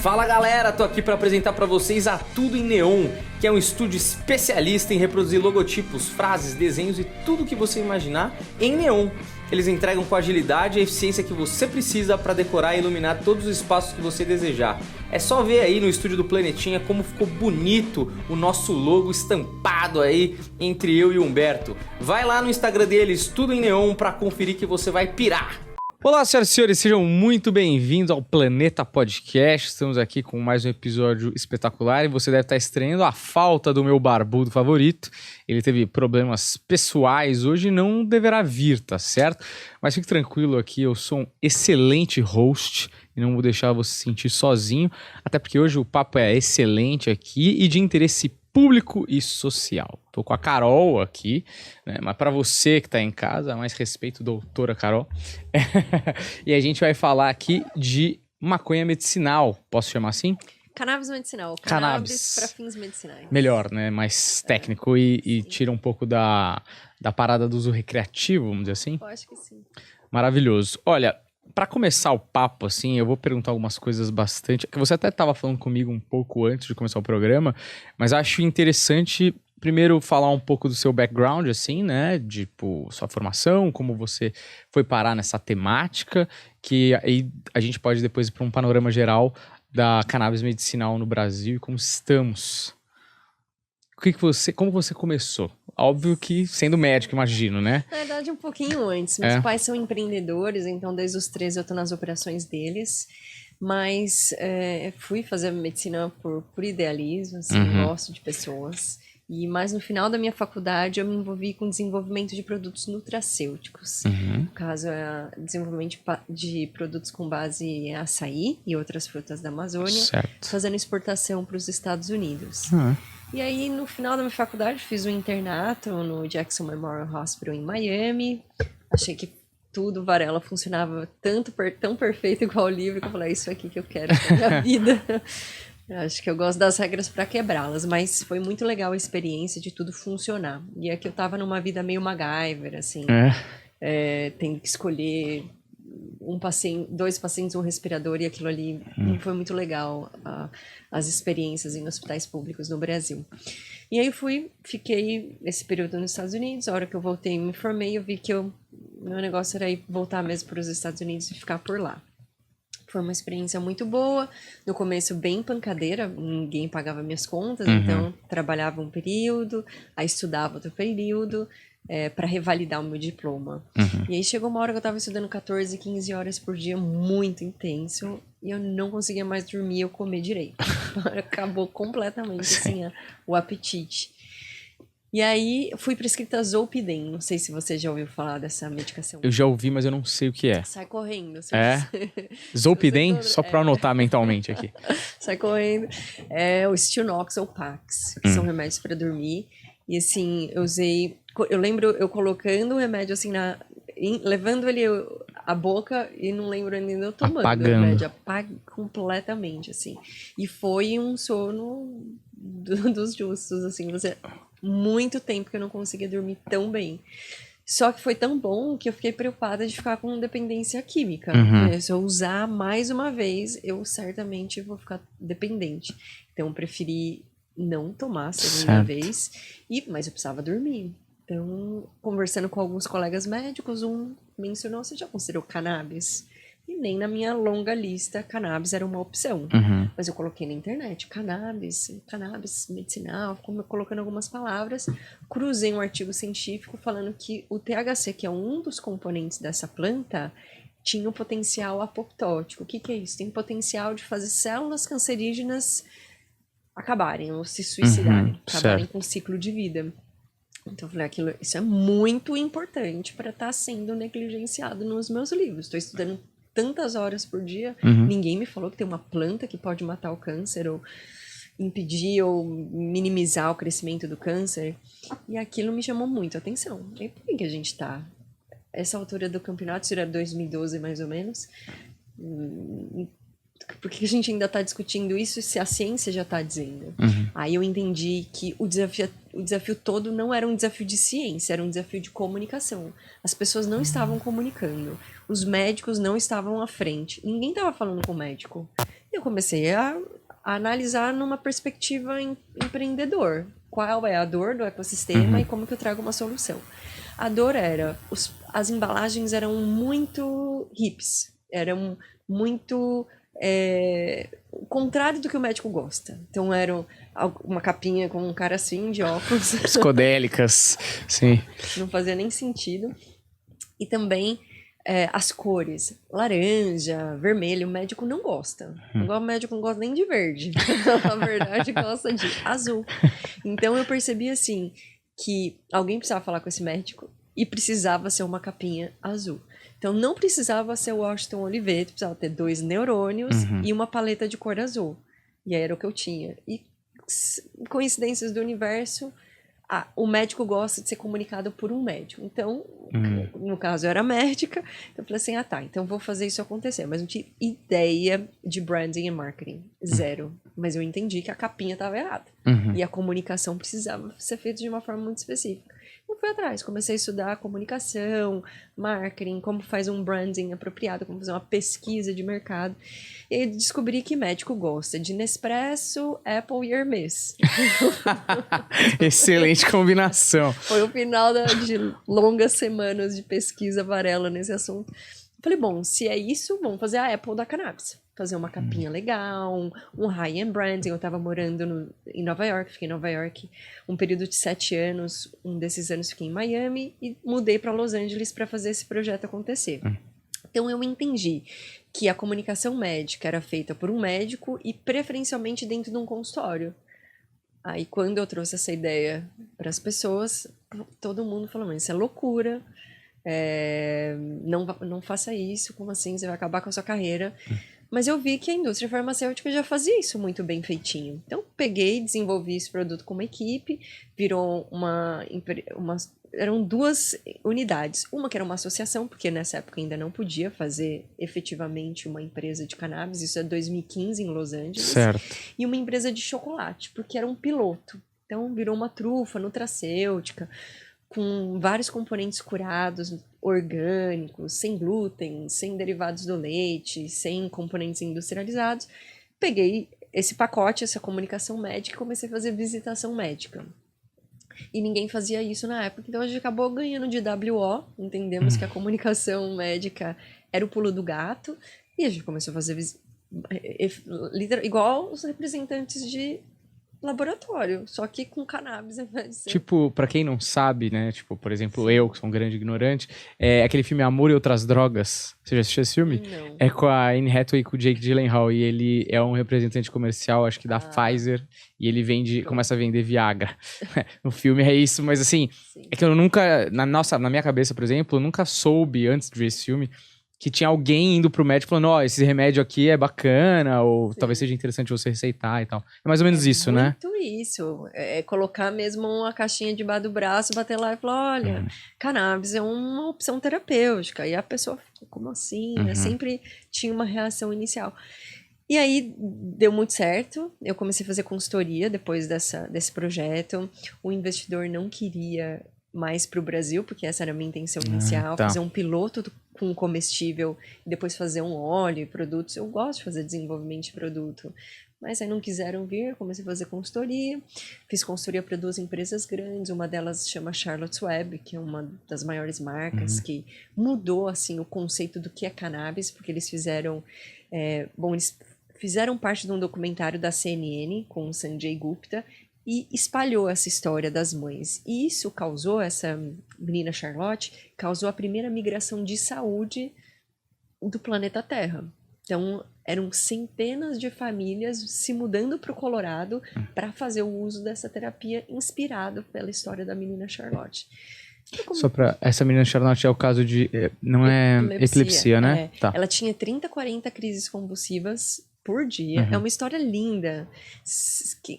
Fala galera, tô aqui para apresentar para vocês a Tudo em Neon, que é um estúdio especialista em reproduzir logotipos, frases, desenhos e tudo que você imaginar em neon. Eles entregam com agilidade e a eficiência que você precisa para decorar e iluminar todos os espaços que você desejar. É só ver aí no estúdio do Planetinha como ficou bonito o nosso logo estampado aí entre eu e o Humberto. Vai lá no Instagram deles, Tudo em Neon, para conferir que você vai pirar. Olá, senhoras e senhores, sejam muito bem-vindos ao Planeta Podcast. Estamos aqui com mais um episódio espetacular e você deve estar estranhando a falta do meu barbudo favorito. Ele teve problemas pessoais hoje e não deverá vir, tá certo? Mas fique tranquilo aqui, eu sou um excelente host e não vou deixar você se sentir sozinho, até porque hoje o papo é excelente aqui e de interesse público e social. Tô com a Carol aqui, né? Mas para você que tá em casa, mais respeito, doutora Carol. E a gente vai falar aqui de maconha medicinal. Posso chamar assim? Cannabis medicinal. Cannabis para fins medicinais. Melhor, né? Mais técnico e tira um pouco da parada do uso recreativo, vamos dizer assim? Eu acho que sim. Maravilhoso. Olha, para começar o papo, assim, eu vou perguntar algumas coisas bastante... que você até estava falando comigo um pouco antes de começar o programa, mas acho interessante, primeiro, falar um pouco do seu background, assim, né? Tipo, sua formação, como você foi parar nessa temática, que aí a gente pode depois ir para um panorama geral da cannabis medicinal no Brasil e como estamos. Como você começou? Óbvio que sendo médico, imagino, né? Na verdade, um pouquinho antes. Meus pais são empreendedores, então desde os 13 eu tô nas operações deles. Mas fui fazer medicina por idealismo, assim, gosto de pessoas. E mais no final da minha faculdade eu me envolvi com desenvolvimento de produtos nutracêuticos. No caso, desenvolvimento de produtos com base em açaí e outras frutas da Amazônia, certo, fazendo exportação para os Estados Unidos. E aí, no final da minha faculdade, fiz um internato no Jackson Memorial Hospital em Miami. Achei que tudo, Varela, funcionava tão perfeito igual o livro, que eu falei, é isso aqui que eu quero pra minha vida. Acho que eu gosto das regras para quebrá-las, mas foi muito legal a experiência de tudo funcionar. E é que eu tava numa vida meio MacGyver, assim, tendo que escolher dois pacientes, um respirador, e aquilo ali foi muito legal, as experiências em hospitais públicos no Brasil. E aí fiquei esse período nos Estados Unidos. A hora que eu voltei, me formei, eu vi que meu negócio era ir voltar mesmo para os Estados Unidos e ficar por lá. Foi uma experiência muito boa, no começo bem pancadeira, ninguém pagava minhas contas, então trabalhava um período, aí estudava outro período, para revalidar o meu diploma. E aí chegou uma hora que eu estava estudando 14, 15 horas por dia, muito intenso, e eu não conseguia mais dormir ou comer direito. Acabou completamente assim, o apetite. E aí fui prescrita Zolpidem, não sei se você já ouviu falar dessa medicação. Eu já ouvi, mas eu não sei o que é. Sai correndo. Zolpidem? Só para anotar mentalmente aqui. Sai correndo. É o Stilnox ou Pax, que são remédios para dormir. E assim, eu lembro eu colocando o remédio assim levando ele à boca e não lembro ainda eu tomando o remédio. Apago completamente, assim. E foi um sono dos justos, assim, muito tempo que eu não conseguia dormir tão bem. Só que foi tão bom que eu fiquei preocupada de ficar com dependência química. Se eu usar mais uma vez, eu certamente vou ficar dependente. Então eu preferi não tomar a segunda vez, mas eu precisava dormir. Então, conversando com alguns colegas médicos, um mencionou, você já considerou cannabis? E nem na minha longa lista, cannabis era uma opção. Mas eu coloquei na internet, cannabis medicinal, colocando algumas palavras. Cruzei um artigo científico falando que o THC, que é um dos componentes dessa planta, tinha um potencial apoptótico. O que é isso? Tem potencial de fazer células cancerígenas acabarem ou se suicidarem, acabarem com o ciclo de vida. Então eu falei, isso é muito importante para estar sendo negligenciado nos meus livros. Estou estudando tantas horas por dia, ninguém me falou que tem uma planta que pode matar o câncer ou impedir ou minimizar o crescimento do câncer. E aquilo me chamou muito a atenção. E por que a gente está? Essa altura do campeonato, isso era 2012 mais ou menos. Por que a gente ainda está discutindo isso se a ciência já está dizendo? Aí eu entendi que o desafio todo não era um desafio de ciência, era um desafio de comunicação. As pessoas não estavam comunicando. Os médicos não estavam à frente. Ninguém estava falando com o médico. Eu comecei a analisar numa perspectiva empreendedor. Qual é a dor do ecossistema e como que eu trago uma solução. A dor era... as embalagens eram muito hips. Eram muito... o contrário do que o médico gosta. Então, era uma capinha com um cara assim, de óculos. Psicodélicas, sim. Não fazia nem sentido. E também... as cores, laranja, vermelho, o médico não gosta. Igual o médico não gosta nem de verde. Na verdade, gosta de azul. Então, eu percebi, assim, que alguém precisava falar com esse médico e precisava ser uma capinha azul. Então, não precisava ser o Washington Olivetti, precisava ter 2 neurônios e uma paleta de cor azul. E aí era o que eu tinha. E coincidências do universo... o médico gosta de ser comunicado por um médico. Então, no caso, eu era médica. Então, eu falei assim, tá, então vou fazer isso acontecer. Mas não tinha ideia de branding e marketing. Zero. Mas eu entendi que a capinha estava errada. E a comunicação precisava ser feita de uma forma muito específica. Eu fui atrás, comecei a estudar comunicação, marketing, como faz um branding apropriado, como fazer uma pesquisa de mercado. E descobri que médico gosta de Nespresso, Apple e Hermès. Excelente combinação. Foi o final de longas semanas de pesquisa varela nesse assunto. Falei, bom, se é isso, vamos fazer a Apple da cannabis. Fazer uma capinha legal, um high-end branding. Eu tava morando em Nova York, fiquei em Nova York um período de 7 anos. Um desses anos fiquei em Miami e mudei para Los Angeles para fazer esse projeto acontecer. Então eu entendi que a comunicação médica era feita por um médico e preferencialmente dentro de um consultório. Aí quando eu trouxe essa ideia para as pessoas, todo mundo falou, mas isso é loucura. Não faça isso, como assim? Você vai acabar com a sua carreira. Mas eu vi que a indústria farmacêutica já fazia isso muito bem feitinho. Então, peguei, desenvolvi esse produto com uma equipe, virou eram 2 unidades. Uma que era uma associação, porque nessa época ainda não podia fazer efetivamente uma empresa de cannabis, isso é 2015 em Los Angeles. Certo. E uma empresa de chocolate, porque era um piloto. Então, virou uma trufa nutracêutica, com vários componentes curados, orgânicos, sem glúten, sem derivados do leite, sem componentes industrializados. Peguei esse pacote, essa comunicação médica e comecei a fazer visitação médica. E ninguém fazia isso na época, então a gente acabou ganhando de WO, entendemos que a comunicação médica era o pulo do gato, e a gente começou a fazer igual os representantes de laboratório, só que com cannabis ao invés de ser... Tipo, pra quem não sabe, né? Tipo, por exemplo, eu, que sou um grande ignorante, aquele filme Amor e Outras Drogas. Você já assistiu esse filme? Não. É com a Anne Hathaway e com o Jake Gyllenhaal. E ele é um representante comercial, acho que da Pfizer. E ele começa a vender Viagra. No filme é isso, mas assim... Sim. É que eu nunca... Na minha cabeça, por exemplo, eu nunca soube, antes de ver esse filme, que tinha alguém indo pro médico falando, esse remédio aqui é bacana, ou talvez seja interessante você receitar e tal. É mais ou menos isso, né? Muito isso. É colocar mesmo uma caixinha debaixo do braço, bater lá e falar, olha, cannabis é uma opção terapêutica. E a pessoa fica, como assim? Né? Sempre tinha uma reação inicial. E aí, deu muito certo. Eu comecei a fazer consultoria depois desse projeto. O investidor não queria mais para o Brasil, porque essa era a minha intenção inicial, fazer um piloto com comestível e depois fazer um óleo e produtos. Eu gosto de fazer desenvolvimento de produto, mas aí não quiseram vir, comecei a fazer consultoria, fiz consultoria para 2 empresas grandes, uma delas chama Charlotte's Web, que é uma das maiores marcas, que mudou assim o conceito do que é cannabis, porque eles fizeram, eles fizeram parte de um documentário da CNN com o Sanjay Gupta, e espalhou essa história das mães. E isso causou, essa menina Charlotte, causou a primeira migração de saúde do planeta Terra. Então, eram centenas de famílias se mudando para o Colorado para fazer o uso dessa terapia inspirado pela história da menina Charlotte. Só pra... Essa menina Charlotte é o caso de... Não é epilepsia, né? Tá. Ela tinha 30, 40 crises convulsivas por dia. É uma história linda.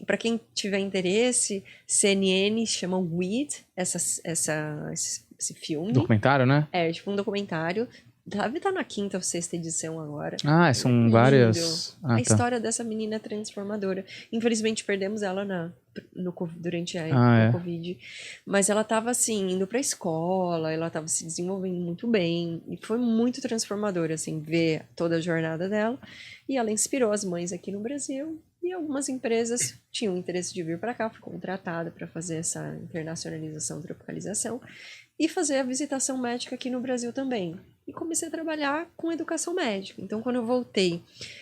Para quem tiver interesse, CNN chama Weed, esse filme. Documentário, né? Tipo um documentário. Deve estar na 5ª ou 6ª edição agora. Ah, são várias... A história dessa menina transformadora. Infelizmente, perdemos ela durante a Covid. Mas ela estava, assim, indo pra escola, ela estava se desenvolvendo muito bem. E foi muito transformador, assim, ver toda a jornada dela. E ela inspirou as mães aqui no Brasil. E algumas empresas tinham interesse de vir para cá, fui contratada para fazer essa internacionalização, tropicalização. E fazer a visitação médica aqui no Brasil também. E comecei a trabalhar com educação médica. Então, quando eu voltei,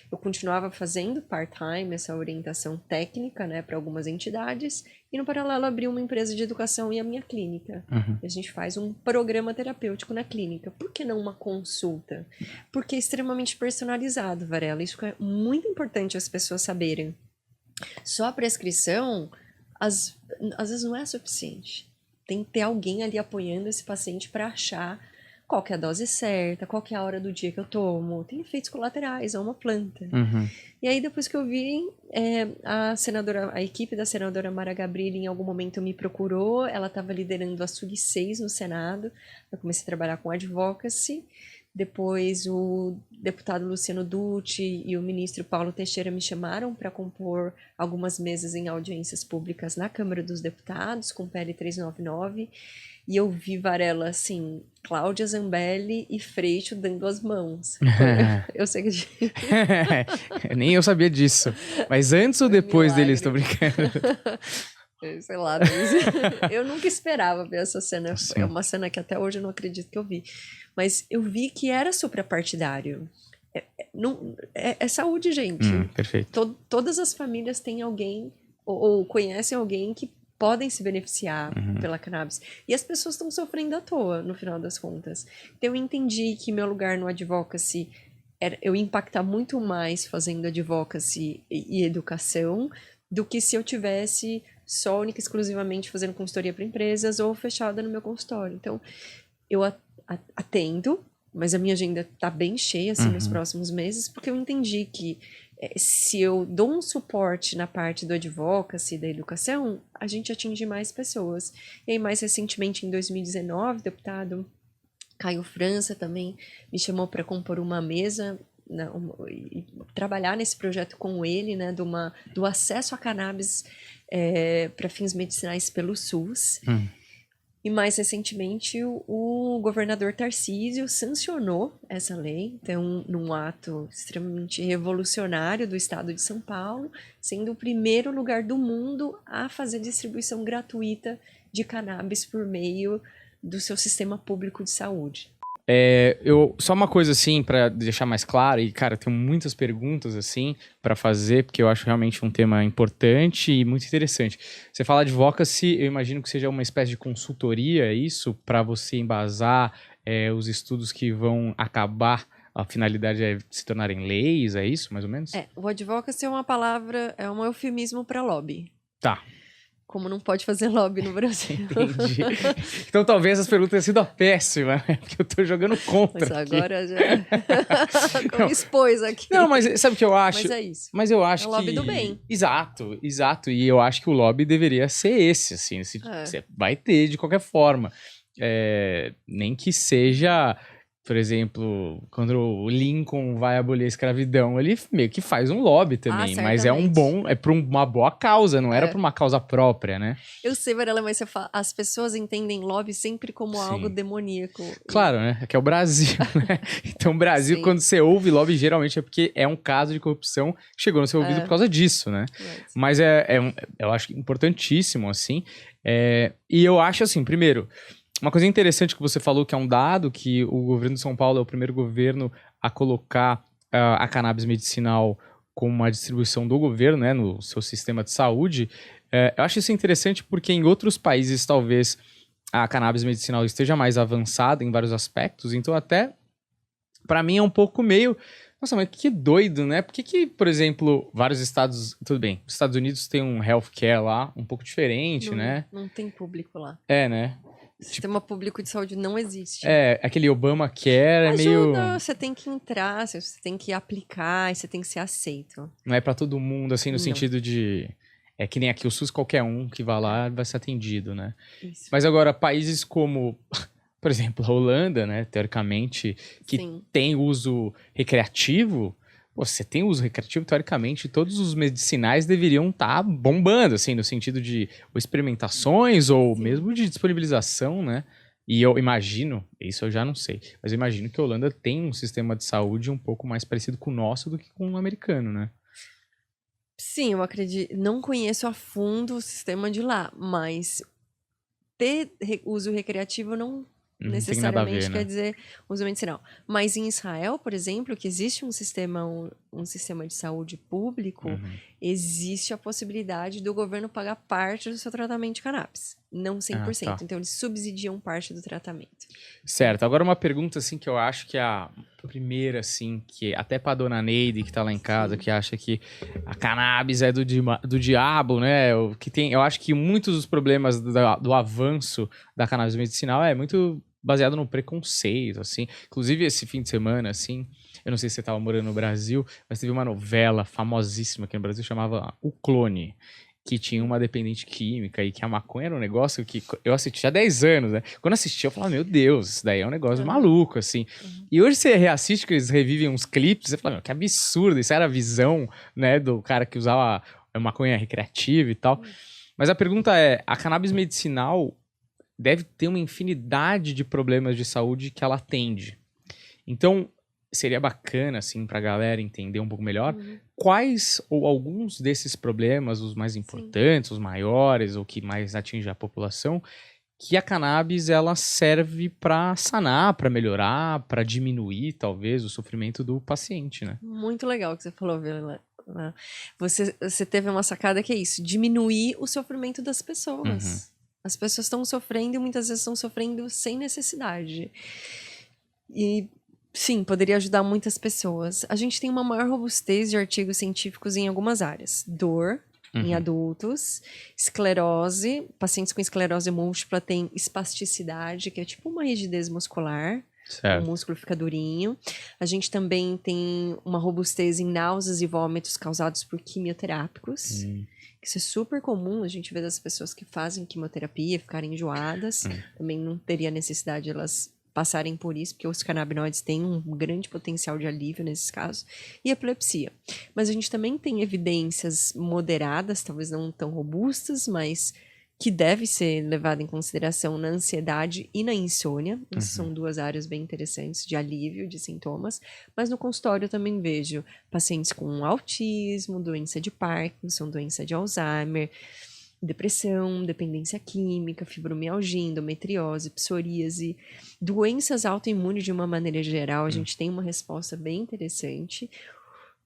eu continuava fazendo part-time, essa orientação técnica, né, para algumas entidades. E, no paralelo, abri uma empresa de educação e a minha clínica. A gente faz um programa terapêutico na clínica. Por que não uma consulta? Porque é extremamente personalizado, Varela. Isso é muito importante as pessoas saberem. Só a prescrição, às vezes, não é suficiente. Tem que ter alguém ali apoiando esse paciente para achar qual que é a dose certa, qual que é a hora do dia que eu tomo. Tem efeitos colaterais, é uma planta. E aí, depois que eu vi, a equipe da senadora Mara Gabrilli, em algum momento, me procurou. Ela estava liderando a SUG 6 no Senado. Eu comecei a trabalhar com advocacy. Depois, o deputado Luciano Dutti e o ministro Paulo Teixeira me chamaram para compor algumas mesas em audiências públicas na Câmara dos Deputados, com PL 399. E eu vi, Varela, assim, Cláudia Zambelli e Freixo dando as mãos. Eu sei que... Nem eu sabia disso. Mas antes ou depois deles, tô brincando. Sei lá, eu nunca esperava ver essa cena. Sim. É uma cena que até hoje eu não acredito que eu vi. Mas eu vi que era suprapartidário. É saúde, gente. Perfeito. Todas as famílias têm alguém ou conhecem alguém que podem se beneficiar pela cannabis. E as pessoas estão sofrendo à toa, no final das contas. Então eu entendi que meu lugar no advocacy era eu impactar muito mais fazendo advocacy e educação do que se eu tivesse só única e exclusivamente fazendo consultoria para empresas ou fechada no meu consultório. Então, eu atendo, mas a minha agenda está bem cheia assim, nos próximos meses, porque eu entendi que se eu dou um suporte na parte do advocacy, da educação, a gente atinge mais pessoas. E aí, mais recentemente, em 2019, o deputado Caio França também me chamou para compor uma mesa e trabalhar nesse projeto com ele, né, do acesso a cannabis para fins medicinais pelo SUS. E mais recentemente o governador Tarcísio sancionou essa lei, então num ato extremamente revolucionário do estado de São Paulo, sendo o primeiro lugar do mundo a fazer distribuição gratuita de cannabis por meio do seu sistema público de saúde. Só uma coisa assim, pra deixar mais claro, e cara, eu tenho muitas perguntas assim pra fazer, porque eu acho realmente um tema importante e muito interessante. Você fala de advocacy, eu imagino que seja uma espécie de consultoria, isso, pra você embasar os estudos que vão acabar, a finalidade é se tornarem leis, é isso, mais ou menos? O advocacy é uma palavra, é um eufemismo pra lobby. Tá. Como não pode fazer lobby no Brasil. Entendi. Então talvez as perguntas tenham sido péssimas, né? Porque eu tô jogando contra. Mas agora aqui. Já me expôs aqui. Não, mas sabe o que eu acho? Mas é isso. Mas eu acho é o lobby do bem. Exato. E eu acho que o lobby deveria ser esse, assim. Você vai ter de qualquer forma. Nem que seja... Por exemplo, quando o Lincoln vai abolir a escravidão, ele meio que faz um lobby também, mas é por uma boa causa, não era por uma causa própria, né? Eu sei, Varela, mas as pessoas entendem lobby sempre como algo demoníaco. Claro, né? Que é o Brasil, né? Então, o Brasil, quando você ouve lobby, geralmente é porque é um caso de corrupção que chegou no seu ouvido por causa disso, né? Mas eu acho importantíssimo, assim. E eu acho, assim, primeiro... Uma coisa interessante que você falou, que é um dado, que o governo de São Paulo é o primeiro governo a colocar a cannabis medicinal como uma distribuição do governo, né, no seu sistema de saúde. Eu acho isso interessante porque em outros países talvez a cannabis medicinal esteja mais avançada em vários aspectos, então até para mim é um pouco meio... Nossa, mas que doido, né? Por que, por exemplo, vários estados... Tudo bem, os Estados Unidos tem um healthcare lá um pouco diferente, né? Não tem público lá. Né? O sistema público de saúde não existe. Aquele Obamacare é meio... Você tem que entrar, você tem que aplicar, e você tem que ser aceito. Não é pra todo mundo, assim, no sentido de... É que nem aqui o SUS, qualquer um que vá lá vai ser atendido, né? Isso. Mas agora, países como... por exemplo, a Holanda, né, teoricamente, que Sim. tem uso recreativo, você tem uso recreativo, teoricamente, todos os medicinais deveriam estar bombando, assim, no sentido de ou experimentações ou Sim. mesmo de disponibilização, né? E eu imagino, isso eu já não sei, mas eu imagino que a Holanda tem um sistema de saúde um pouco mais parecido com o nosso do que com o americano, né? Sim, eu acredito. Não conheço a fundo o sistema de lá, mas ter uso recreativo não Não tem nada a ver, necessariamente né? quer dizer uso medicinal. Mas em Israel, por exemplo, que existe um sistema de saúde público, existe a possibilidade do governo pagar parte do seu tratamento de cannabis. Não 100%. tá. Então, eles subsidiam parte do tratamento. Certo. Agora uma pergunta, assim, que eu acho que é a primeira, assim, que até pra dona Neide, que tá lá em casa, que acha que a cannabis é do diabo, né? Eu acho que muitos dos problemas do avanço da cannabis medicinal é muito baseado no preconceito, assim. Inclusive, esse fim de semana, assim, eu não sei se você tava morando no Brasil, mas teve uma novela famosíssima aqui no Brasil, chamava O Clone, que tinha uma dependente química e que a maconha era um negócio que eu assisti há 10 anos, né? Quando assisti, eu falava, meu Deus, isso daí é um negócio maluco, assim. E hoje você reassiste, que eles revivem uns clipes, você fala, meu, que absurdo, isso era a visão, né, do cara que usava maconha recreativa e tal. Mas a pergunta é, a cannabis medicinal deve ter uma infinidade de problemas de saúde que ela atende. Então, seria bacana, assim, pra galera entender um pouco melhor quais ou alguns desses problemas, os mais importantes, os maiores, ou que mais atingem a população, que a cannabis, ela serve pra sanar, pra melhorar, pra diminuir, talvez, o sofrimento do paciente, né? Muito legal o que você falou, Vila. Você teve uma sacada que é isso, diminuir o sofrimento das pessoas. As pessoas estão sofrendo e muitas vezes estão sofrendo sem necessidade. E, sim, poderia ajudar muitas pessoas. A gente tem uma maior robustez de artigos científicos em algumas áreas. Dor, em adultos, esclerose, pacientes com esclerose múltipla têm espasticidade, que é tipo uma rigidez muscular. Certo. O músculo fica durinho. A gente também tem uma robustez em náuseas e vômitos causados por quimioterápicos. Isso é super comum, a gente vê das pessoas que fazem quimioterapia ficarem enjoadas. Também não teria necessidade de elas passarem por isso, porque os canabinoides têm um grande potencial de alívio nesses casos. E epilepsia. Mas a gente também tem evidências moderadas, talvez não tão robustas, mas que deve ser levada em consideração na ansiedade e na insônia. Essas são duas áreas bem interessantes de alívio de sintomas. Mas no consultório eu também vejo pacientes com autismo, doença de Parkinson, doença de Alzheimer, depressão, dependência química, fibromialgia, endometriose, psoríase, doenças autoimunes de uma maneira geral. A gente tem uma resposta bem interessante.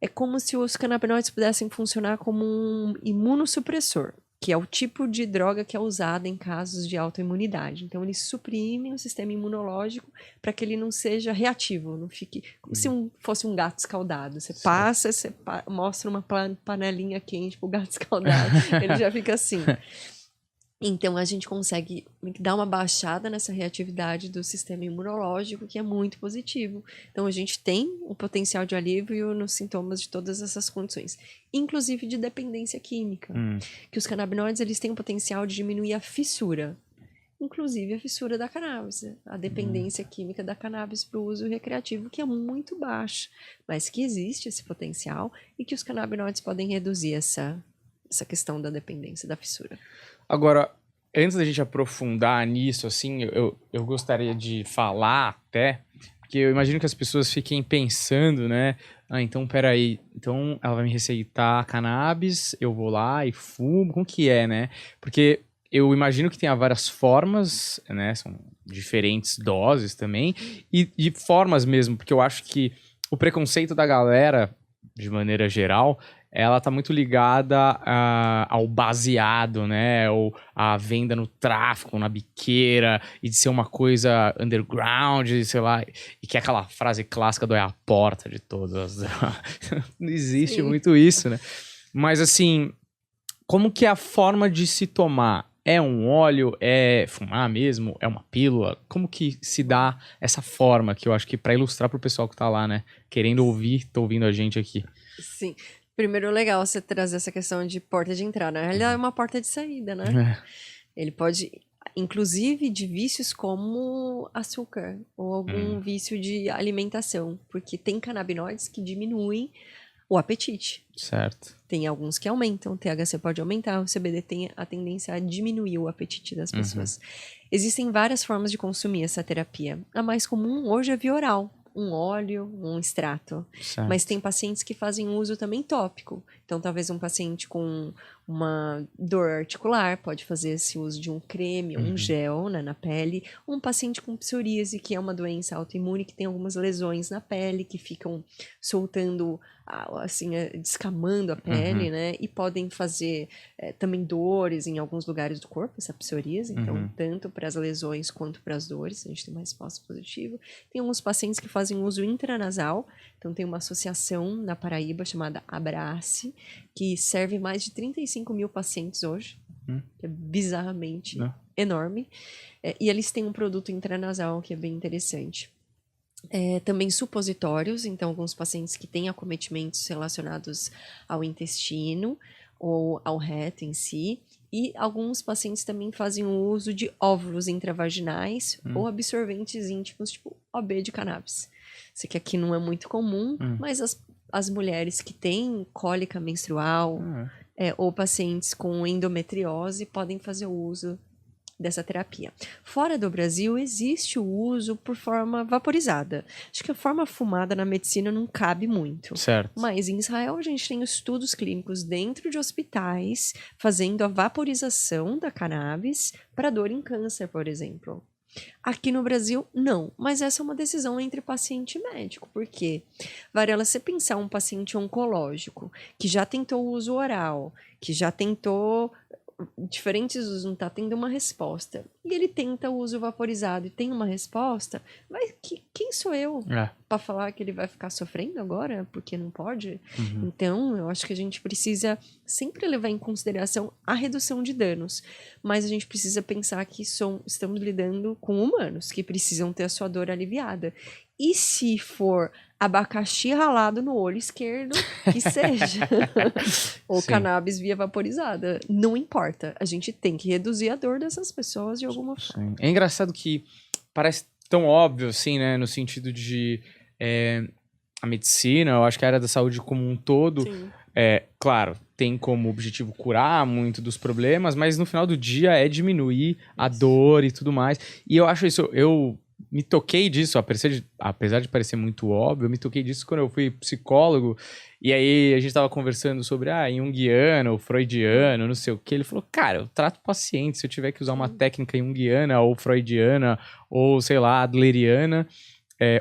É como se os canabinoides pudessem funcionar como um imunossupressor, que é o tipo de droga que é usada em casos de autoimunidade. Então, eles suprimem o sistema imunológico para que ele não seja reativo, não fique como se fosse um gato escaldado. Você passa, você mostra uma panelinha quente pro gato escaldado, ele já fica assim. Então, a gente consegue dar uma baixada nessa reatividade do sistema imunológico, que é muito positivo. Então, a gente tem um potencial de alívio nos sintomas de todas essas condições, inclusive de dependência química. Que os canabinoides, eles têm o potencial de diminuir a fissura, inclusive a fissura da cannabis, a dependência química da cannabis para o uso recreativo, que é muito baixa, mas que existe esse potencial e que os canabinoides podem reduzir essa questão da dependência, da fissura. Agora, antes da gente aprofundar nisso, assim, eu gostaria de falar até, porque eu imagino que as pessoas fiquem pensando, né? Ah, então, peraí, então ela vai me receitar cannabis, eu vou lá e fumo, como que é, né? Porque eu imagino que tenha várias formas, né? São diferentes doses também, e de formas mesmo, porque eu acho que o preconceito da galera, de maneira geral, ela tá muito ligada ao baseado, né? Ou à venda no tráfico, na biqueira, e de ser uma coisa underground, sei lá. E que é aquela frase clássica do é a porta de todas. Não existe muito isso, né? Mas assim, como que é a forma de se tomar? É um óleo? É fumar mesmo? É uma pílula? Como que se dá essa forma? Que eu acho que para ilustrar pro pessoal que tá lá, né? Querendo ouvir, tá ouvindo a gente aqui. Sim. Primeiro, legal você trazer essa questão de porta de entrada. Na realidade, é uma porta de saída, né? Ele pode... inclusive de vícios como açúcar ou algum vício de alimentação, porque tem canabinoides que diminuem o apetite. Certo. Tem alguns que aumentam, o THC pode aumentar, o CBD tem a tendência a diminuir o apetite das pessoas. Existem várias formas de consumir essa terapia. A mais comum hoje é via oral, um óleo, um extrato. Certo. Mas tem pacientes que fazem uso também tópico. Então, talvez um paciente com uma dor articular pode fazer esse uso de um creme, um gel, né, na pele. Um paciente com psoríase, que é uma doença autoimune, que tem algumas lesões na pele, que ficam soltando, assim, descamando a pele, né? E podem fazer também dores em alguns lugares do corpo, essa psoríase. Então, tanto para as lesões quanto para as dores, a gente tem uma resposta positiva. Tem alguns pacientes que fazem uso intranasal. Então, tem uma associação na Paraíba chamada Abrace, que serve mais de 35 mil pacientes hoje, que é bizarramente enorme. E eles têm um produto intranasal que é bem interessante. Também supositórios, então alguns pacientes que têm acometimentos relacionados ao intestino ou ao reto em si. E alguns pacientes também fazem o uso de óvulos intravaginais ou absorventes íntimos, tipo OB de cannabis. Sei que aqui não é muito comum, mas as mulheres que têm cólica menstrual ou pacientes com endometriose podem fazer o uso dessa terapia. Fora do Brasil, existe o uso por forma vaporizada. Acho que a forma fumada na medicina não cabe muito. Certo. Mas em Israel a gente tem estudos clínicos dentro de hospitais fazendo a vaporização da cannabis para dor em câncer, por exemplo. Aqui no Brasil, não. Mas essa é uma decisão entre paciente e médico. Por quê? Varela, você pensar um paciente oncológico que já tentou o uso oral, que já tentou diferentes usos, não está tendo uma resposta, e ele tenta o uso vaporizado e tem uma resposta, mas quem sou eu para falar que ele vai ficar sofrendo agora porque não pode? Então, eu acho que a gente precisa sempre levar em consideração a redução de danos, mas a gente precisa pensar que estamos lidando com humanos que precisam ter a sua dor aliviada. E se for abacaxi ralado no olho esquerdo, que seja. Ou cannabis via vaporizada. Não importa. A gente tem que reduzir a dor dessas pessoas de alguma forma. É engraçado que parece tão óbvio, assim, né? No sentido de a medicina, eu acho que a área da saúde como um todo, claro, tem como objetivo curar muito dos problemas, mas no final do dia é diminuir a dor e tudo mais. E eu acho isso... Eu me toquei disso, apesar de parecer muito óbvio, eu me toquei disso quando eu fui psicólogo, e aí a gente tava conversando sobre, junguiano, freudiano, não sei o que, ele falou, cara, eu trato paciente, se eu tiver que usar uma técnica junguiana, ou freudiana, ou, sei lá, adleriana,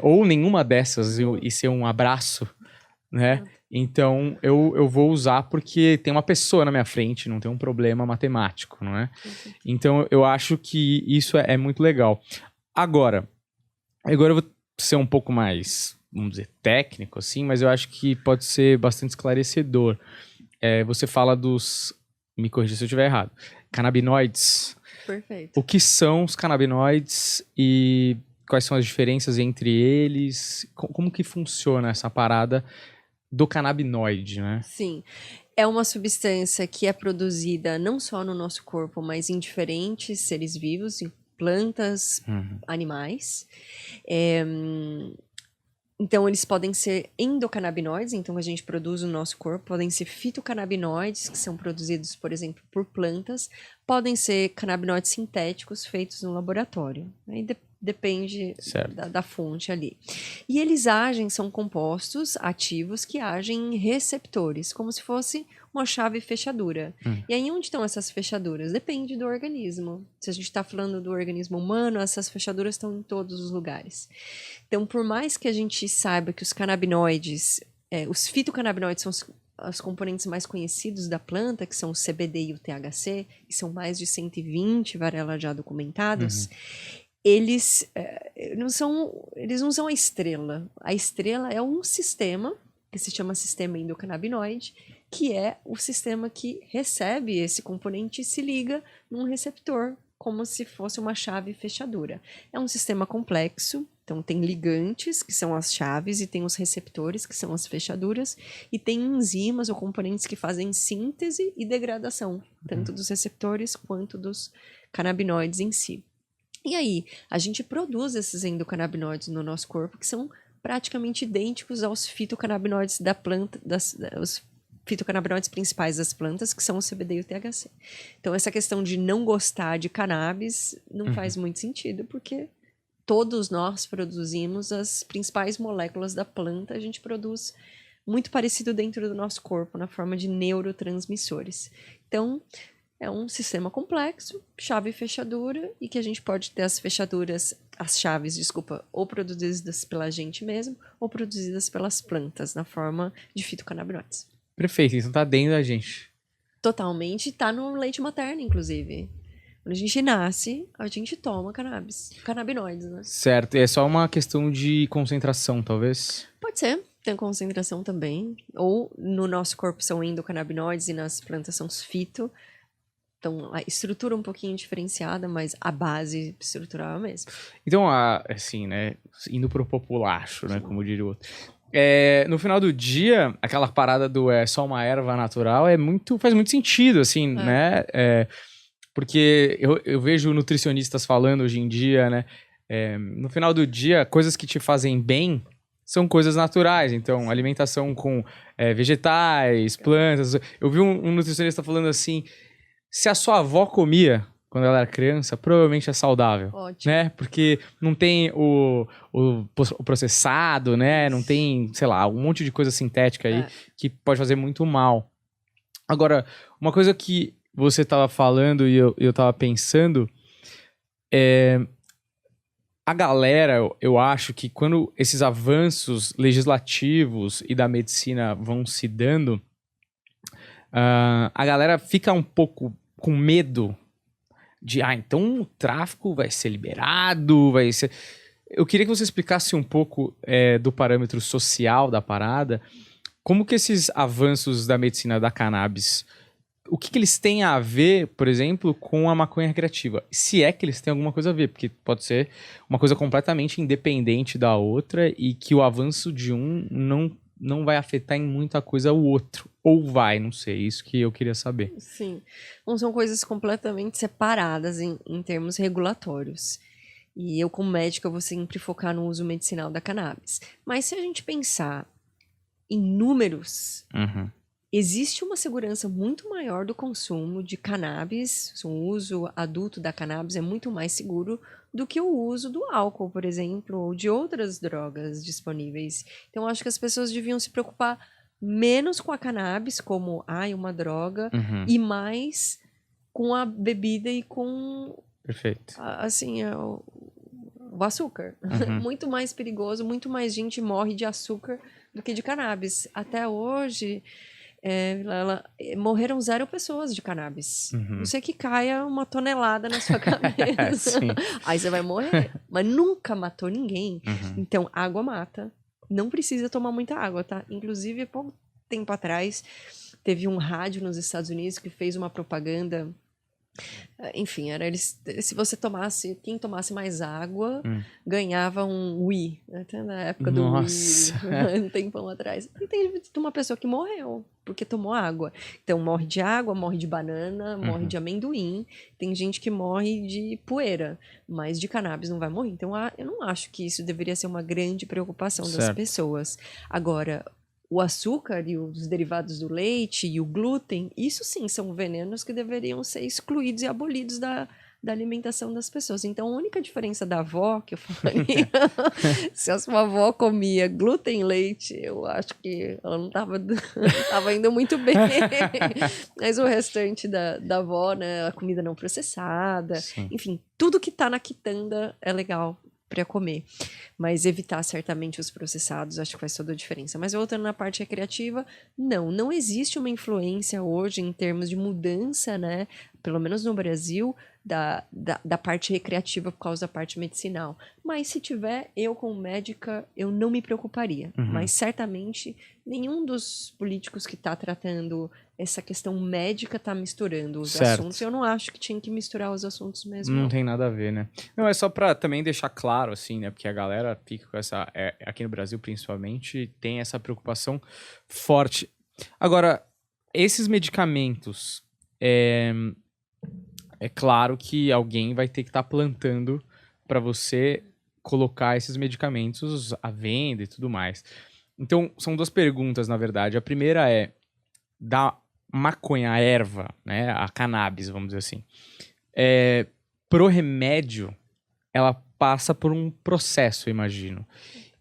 ou nenhuma dessas, e ser um abraço, né? Então, eu vou usar porque tem uma pessoa na minha frente, não tem um problema matemático, não é? Então, eu acho que isso é muito legal. Agora eu vou ser um pouco mais, vamos dizer, técnico, assim, mas eu acho que pode ser bastante esclarecedor. Você fala dos... Me corrija se eu estiver errado. Canabinoides. Perfeito. O que são os canabinoides e quais são as diferenças entre eles? Como que funciona essa parada do canabinoide, né? Sim. É uma substância que é produzida não só no nosso corpo, mas em diferentes seres vivos, em plantas, animais. Então, eles podem ser endocannabinoides, então a gente produz no nosso corpo, podem ser fitocannabinoides, que são produzidos, por exemplo, por plantas, podem ser canabinoides sintéticos feitos no laboratório. Aí depende da fonte ali. E eles são compostos ativos que agem em receptores, como se fosse uma chave fechadura. E aí, onde estão essas fechaduras? Depende do organismo. Se a gente está falando do organismo humano, essas fechaduras estão em todos os lugares. Então, por mais que a gente saiba que os canabinoides, os fitocannabinoides são os componentes mais conhecidos da planta, que são o CBD e o THC, e são mais de 120, Varela, já documentados, eles não são a estrela. A estrela é um sistema, que se chama sistema endocannabinoide, que é o sistema que recebe esse componente e se liga num receptor, como se fosse uma chave fechadura. É um sistema complexo, então tem ligantes, que são as chaves, e tem os receptores, que são as fechaduras, e tem enzimas ou componentes que fazem síntese e degradação, tanto dos receptores quanto dos canabinoides em si. E aí, a gente produz esses endocannabinoides no nosso corpo, que são praticamente idênticos aos fitocannabinoides da planta, os fitocannabinoides principais das plantas, que são o CBD e o THC. Então, essa questão de não gostar de cannabis não faz muito sentido, porque todos nós produzimos as principais moléculas da planta, a gente produz muito parecido dentro do nosso corpo, na forma de neurotransmissores. Então, é um sistema complexo, chave e fechadura, e que a gente pode ter as chaves, ou produzidas pela gente mesmo, ou produzidas pelas plantas, na forma de fitocannabinoides. Perfeito, então tá dentro da gente. Totalmente, tá no leite materno, inclusive. Quando a gente nasce, a gente toma canabinoides, né? Certo, e é só uma questão de concentração, talvez? Pode ser, tem concentração também. Ou no nosso corpo são endocannabinoides e nas plantas são os fito. Então, a estrutura um pouquinho diferenciada, mas a base estrutural é a mesma. Então, assim, né, indo pro populacho, né, como diria o outro. No final do dia, aquela parada do só uma erva natural faz muito sentido, assim, né? Porque eu vejo nutricionistas falando hoje em dia, né? No final do dia, coisas que te fazem bem são coisas naturais. Então, alimentação com vegetais, plantas. Eu vi um nutricionista falando assim, se a sua avó comia quando ela era criança, provavelmente é saudável. Ótimo. Né? Porque não tem o processado, né? Não tem, sei lá, um monte de coisa sintética aí que pode fazer muito mal. Agora, uma coisa que você estava falando e eu estava pensando a galera, eu acho que quando esses avanços legislativos e da medicina vão se dando, a galera fica um pouco com medo de, então o tráfico vai ser liberado, vai ser... Eu queria que você explicasse um pouco do parâmetro social da parada, como que esses avanços da medicina da cannabis, o que eles têm a ver, por exemplo, com a maconha recreativa? Se é que eles têm alguma coisa a ver, porque pode ser uma coisa completamente independente da outra e que o avanço de um não vai afetar em muita coisa o outro. Ou vai, não sei, isso que eu queria saber. Sim, não são coisas completamente separadas em termos regulatórios. E eu, como médica, vou sempre focar no uso medicinal da cannabis. Mas se a gente pensar em números, existe uma segurança muito maior do consumo de cannabis. O uso adulto da cannabis é muito mais seguro do que o uso do álcool, por exemplo, ou de outras drogas disponíveis. Então, acho que as pessoas deviam se preocupar menos com a cannabis, como uma droga, e mais com a bebida e com... Perfeito. Assim, o açúcar. Muito mais perigoso, muito mais gente morre de açúcar do que de cannabis. Até hoje... morreram 0 pessoas de cannabis. Não sei que caia uma tonelada na sua cabeça. Aí você vai morrer. Mas nunca matou ninguém. Então, água mata. Não precisa tomar muita água, tá? Inclusive, pouco tempo atrás, teve um rádio nos Estados Unidos que fez uma propaganda. Enfim, era se você tomasse, quem tomasse mais água ganhava um Wii, até na época do Wii, um tempão atrás. E tem uma pessoa que morreu porque tomou água. Então morre de água, morre de banana, morre de amendoim. Tem gente que morre de poeira, mas de cannabis não vai morrer. Então eu não acho que isso deveria ser uma grande preocupação das pessoas. Agora, o açúcar e os derivados do leite e o glúten, isso sim são venenos que deveriam ser excluídos e abolidos da alimentação das pessoas. Então, a única diferença da avó, que eu falaria, se a sua avó comia glúten e leite, eu acho que ela não estava indo muito bem. Mas o restante da avó, né, a comida não processada, enfim, tudo que está na quitanda é legal para comer, mas evitar certamente os processados, acho que faz toda a diferença. Mas voltando na parte recreativa, não existe uma influência hoje em termos de mudança, né, pelo menos no Brasil, da parte recreativa por causa da parte medicinal. Mas se tiver, eu como médica, eu não me preocuparia. Mas certamente nenhum dos políticos que está tratando essa questão médica está misturando os assuntos. Eu não acho que tinha que misturar os assuntos mesmo. Não tem nada a ver, né? Não, é só para também deixar claro, assim, né? Porque a galera fica com essa... aqui no Brasil, principalmente, tem essa preocupação forte. Agora, esses medicamentos... é claro que alguém vai ter que estar plantando para você colocar esses medicamentos à venda e tudo mais. Então, são 2 perguntas, na verdade. A primeira é, da maconha, a erva, né, a cannabis, vamos dizer assim, pro remédio, ela passa por um processo, eu imagino.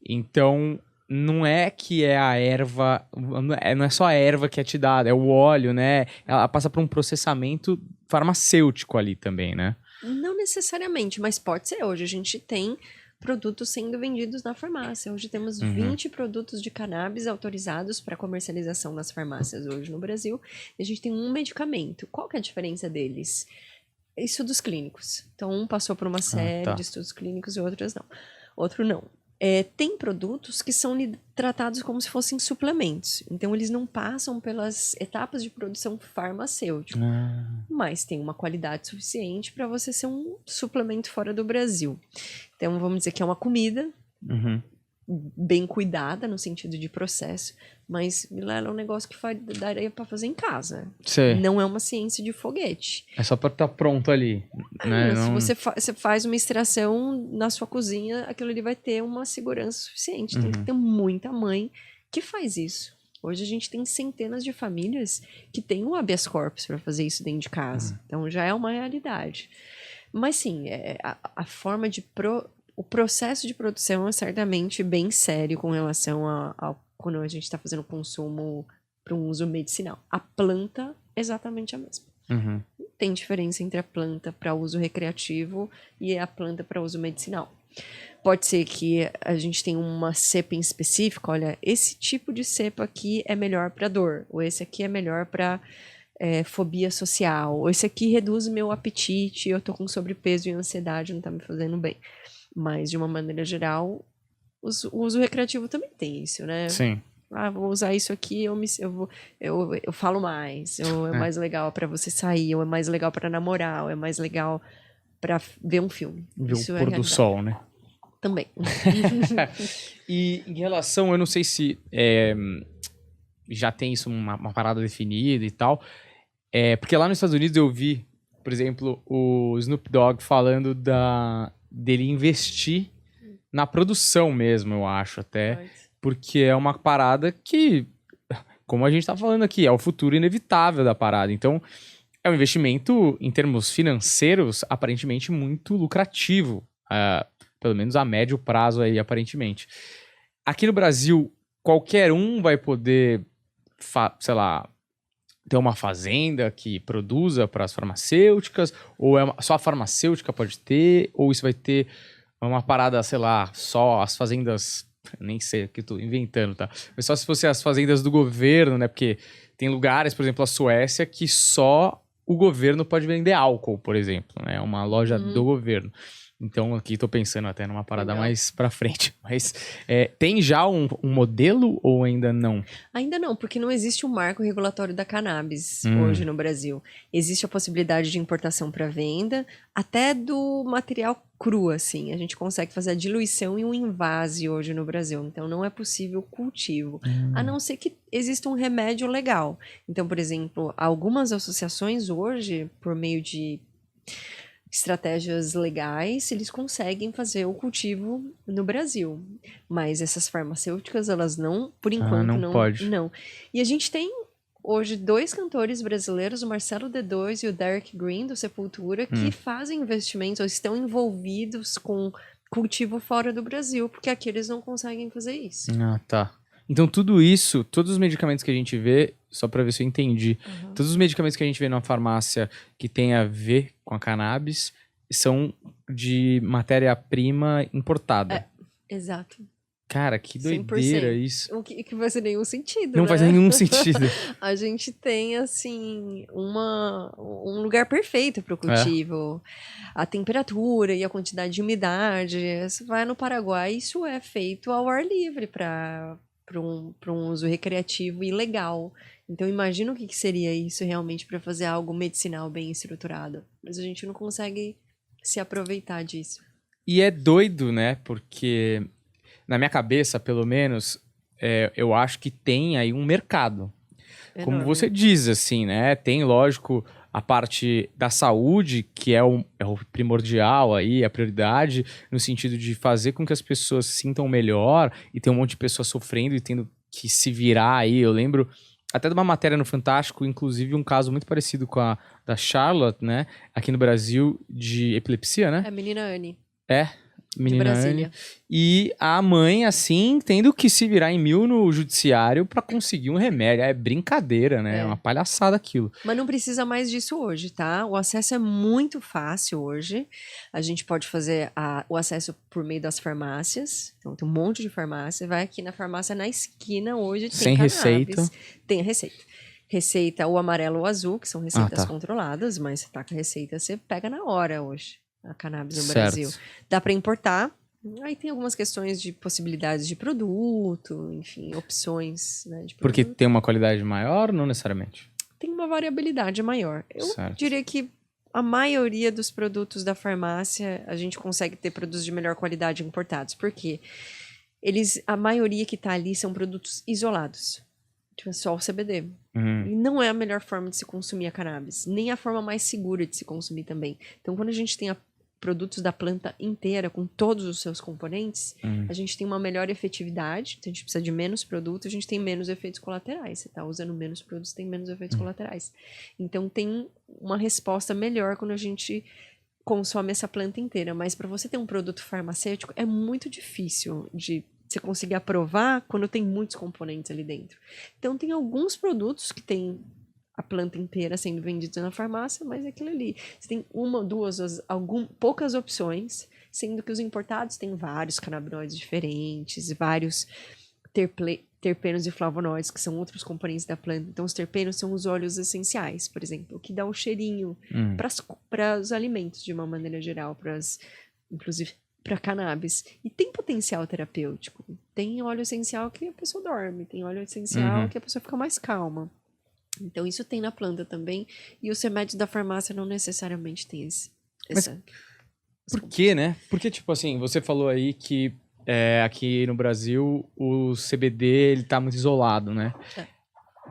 Então, não é que é a erva, não é só a erva que é te dada, é o óleo, né? Ela passa por um processamento farmacêutico ali também, né? Não necessariamente, mas pode ser. Hoje a gente tem produtos sendo vendidos na farmácia. Hoje temos 20 produtos de cannabis autorizados para comercialização nas farmácias hoje no Brasil. E a gente tem um medicamento. Qual que é a diferença deles? Estudos clínicos. Então, um passou por uma série de estudos clínicos e outro não. Tem produtos que são tratados como se fossem suplementos. Então, eles não passam pelas etapas de produção farmacêutica. Mas tem uma qualidade suficiente para você ser um suplemento fora do Brasil. Então, vamos dizer que é uma comida bem cuidada no sentido de processo. Mas, Vilela, é um negócio que daria para fazer em casa. Sei. Não é uma ciência de foguete. É só para estar pronto ali. Né? Se você faz uma extração na sua cozinha, aquilo ali vai ter uma segurança suficiente. Tem que ter muita mãe que faz isso. Hoje a gente tem centenas de famílias que têm um habeas corpus para fazer isso dentro de casa. Então já é uma realidade. Mas sim, a forma de... O processo de produção é certamente bem sério com relação ao quando a gente está fazendo consumo para um uso medicinal. A planta é exatamente a mesma. Não tem diferença entre a planta para uso recreativo e a planta para uso medicinal. Pode ser que a gente tenha uma cepa em específico, olha, esse tipo de cepa aqui é melhor para dor, ou esse aqui é melhor para fobia social, ou esse aqui reduz meu apetite, eu tô com sobrepeso e ansiedade, não tá me fazendo bem. Mas, de uma maneira geral, o uso recreativo também tem isso, né? Sim. Vou usar isso aqui, eu falo mais, ou é mais legal pra você sair, ou é mais legal pra namorar, ou é mais legal pra ver um filme. Ver isso o pôr do sol, né? Também. E em relação, eu não sei se já tem isso uma parada definida e tal, porque lá nos Estados Unidos eu vi, por exemplo, o Snoop Dogg falando dele investir na produção mesmo, eu acho até, porque é uma parada que, como a gente tá falando aqui, é o futuro inevitável da parada. Então, é um investimento, em termos financeiros, aparentemente muito lucrativo, pelo menos a médio prazo aí, aparentemente. Aqui no Brasil, qualquer um vai poder, sei lá, ter uma fazenda que produza para as farmacêuticas, ou só a farmacêutica pode ter, ou isso vai ter uma parada, sei lá, só as fazendas, nem sei o que eu tô inventando, tá? Mas só se fosse as fazendas do governo, né? Porque tem lugares, por exemplo, a Suécia, que só o governo pode vender álcool, por exemplo, né? Uma loja do governo. Então, aqui tô pensando até numa parada mais pra frente. Mas tem já um modelo ou ainda não? Ainda não, porque não existe um marco regulatório da cannabis hoje no Brasil. Existe a possibilidade de importação para venda, até do material cru, assim. A gente consegue fazer a diluição e um invase hoje no Brasil. Então, não é possível cultivo. A não ser que exista um remédio legal. Então, por exemplo, algumas associações hoje, por meio de estratégias legais, eles conseguem fazer o cultivo no Brasil. Mas essas farmacêuticas, elas não, por enquanto, não pode. Não. E a gente tem hoje 2 cantores brasileiros, o Marcelo D2 e o Derek Green, do Sepultura, que fazem investimentos, ou estão envolvidos com cultivo fora do Brasil, porque aqui eles não conseguem fazer isso. Ah, tá. Então tudo isso, todos os medicamentos que a gente vê, só pra ver se eu entendi, todos os medicamentos que a gente vê na farmácia que tem a ver com a cannabis são de matéria-prima importada. Exato. Cara, que doideira 100%. Isso. O que faz nenhum sentido, Não né? faz nenhum sentido. A gente tem, assim, um lugar perfeito para o cultivo. A temperatura e a quantidade de umidade. Você vai no Paraguai, isso é feito ao ar livre para um uso recreativo e legal. Então, imagina o que seria isso realmente para fazer algo medicinal bem estruturado. Mas a gente não consegue se aproveitar disso. E é doido, né? Porque, na minha cabeça, pelo menos, eu acho que tem aí um mercado. Enorme. Como você diz, assim, né? Tem, lógico, a parte da saúde, que é o primordial aí, a prioridade, no sentido de fazer com que as pessoas se sintam melhor e tem um monte de pessoas sofrendo e tendo que se virar aí. Eu lembro até de uma matéria no Fantástico, inclusive um caso muito parecido com a da Charlotte, né? Aqui no Brasil, de epilepsia, né? É a menina Anne. Menina Anne. E a mãe, assim, tendo que se virar em 1000 no judiciário pra conseguir um remédio. É brincadeira, né? É uma palhaçada aquilo. Mas não precisa mais disso hoje, tá? O acesso é muito fácil hoje. A gente pode fazer o acesso por meio das farmácias. Então, tem um monte de farmácia. Vai aqui na farmácia, na esquina, hoje tem sem cannabis. Receita. Tem a receita. Receita ou amarelo ou azul, que são receitas controladas, mas você tá com a receita, você pega na hora hoje. A cannabis no Brasil. Dá para importar. Aí tem algumas questões de possibilidades de produto, enfim, opções, né, de produto. Porque tem uma qualidade maior, não necessariamente? Tem uma variabilidade maior. Eu diria que a maioria dos produtos da farmácia, a gente consegue ter produtos de melhor qualidade importados. Por quê? A maioria que tá ali são produtos isolados. Tipo, só o CBD. E não é a melhor forma de se consumir a cannabis. Nem a forma mais segura de se consumir também. Então, quando a gente tem produtos da planta inteira, com todos os seus componentes, a gente tem uma melhor efetividade. Então, a gente precisa de menos produto, a gente tem menos efeitos colaterais. Você tá usando menos produtos, tem menos efeitos colaterais. Então, tem uma resposta melhor quando a gente consome essa planta inteira. Mas para você ter um produto farmacêutico, é muito difícil de você conseguir aprovar quando tem muitos componentes ali dentro. Então, tem alguns produtos que tem a planta inteira sendo vendidos na farmácia, mas é aquilo ali. Você tem uma, duas, poucas opções, sendo que os importados têm vários canabinoides diferentes, vários terpenos e flavonoides, que são outros componentes da planta. Então, os terpenos são os óleos essenciais, por exemplo, que dá um cheirinho para os alimentos, de uma maneira geral, inclusive para cannabis. E tem potencial terapêutico. Tem óleo essencial que a pessoa dorme, tem óleo essencial que a pessoa fica mais calma. Então, isso tem na planta também. E os remédios da farmácia não necessariamente têm essa... Por quê, né? Porque, tipo assim, você falou aí que aqui no Brasil o CBD ele tá muito isolado, né?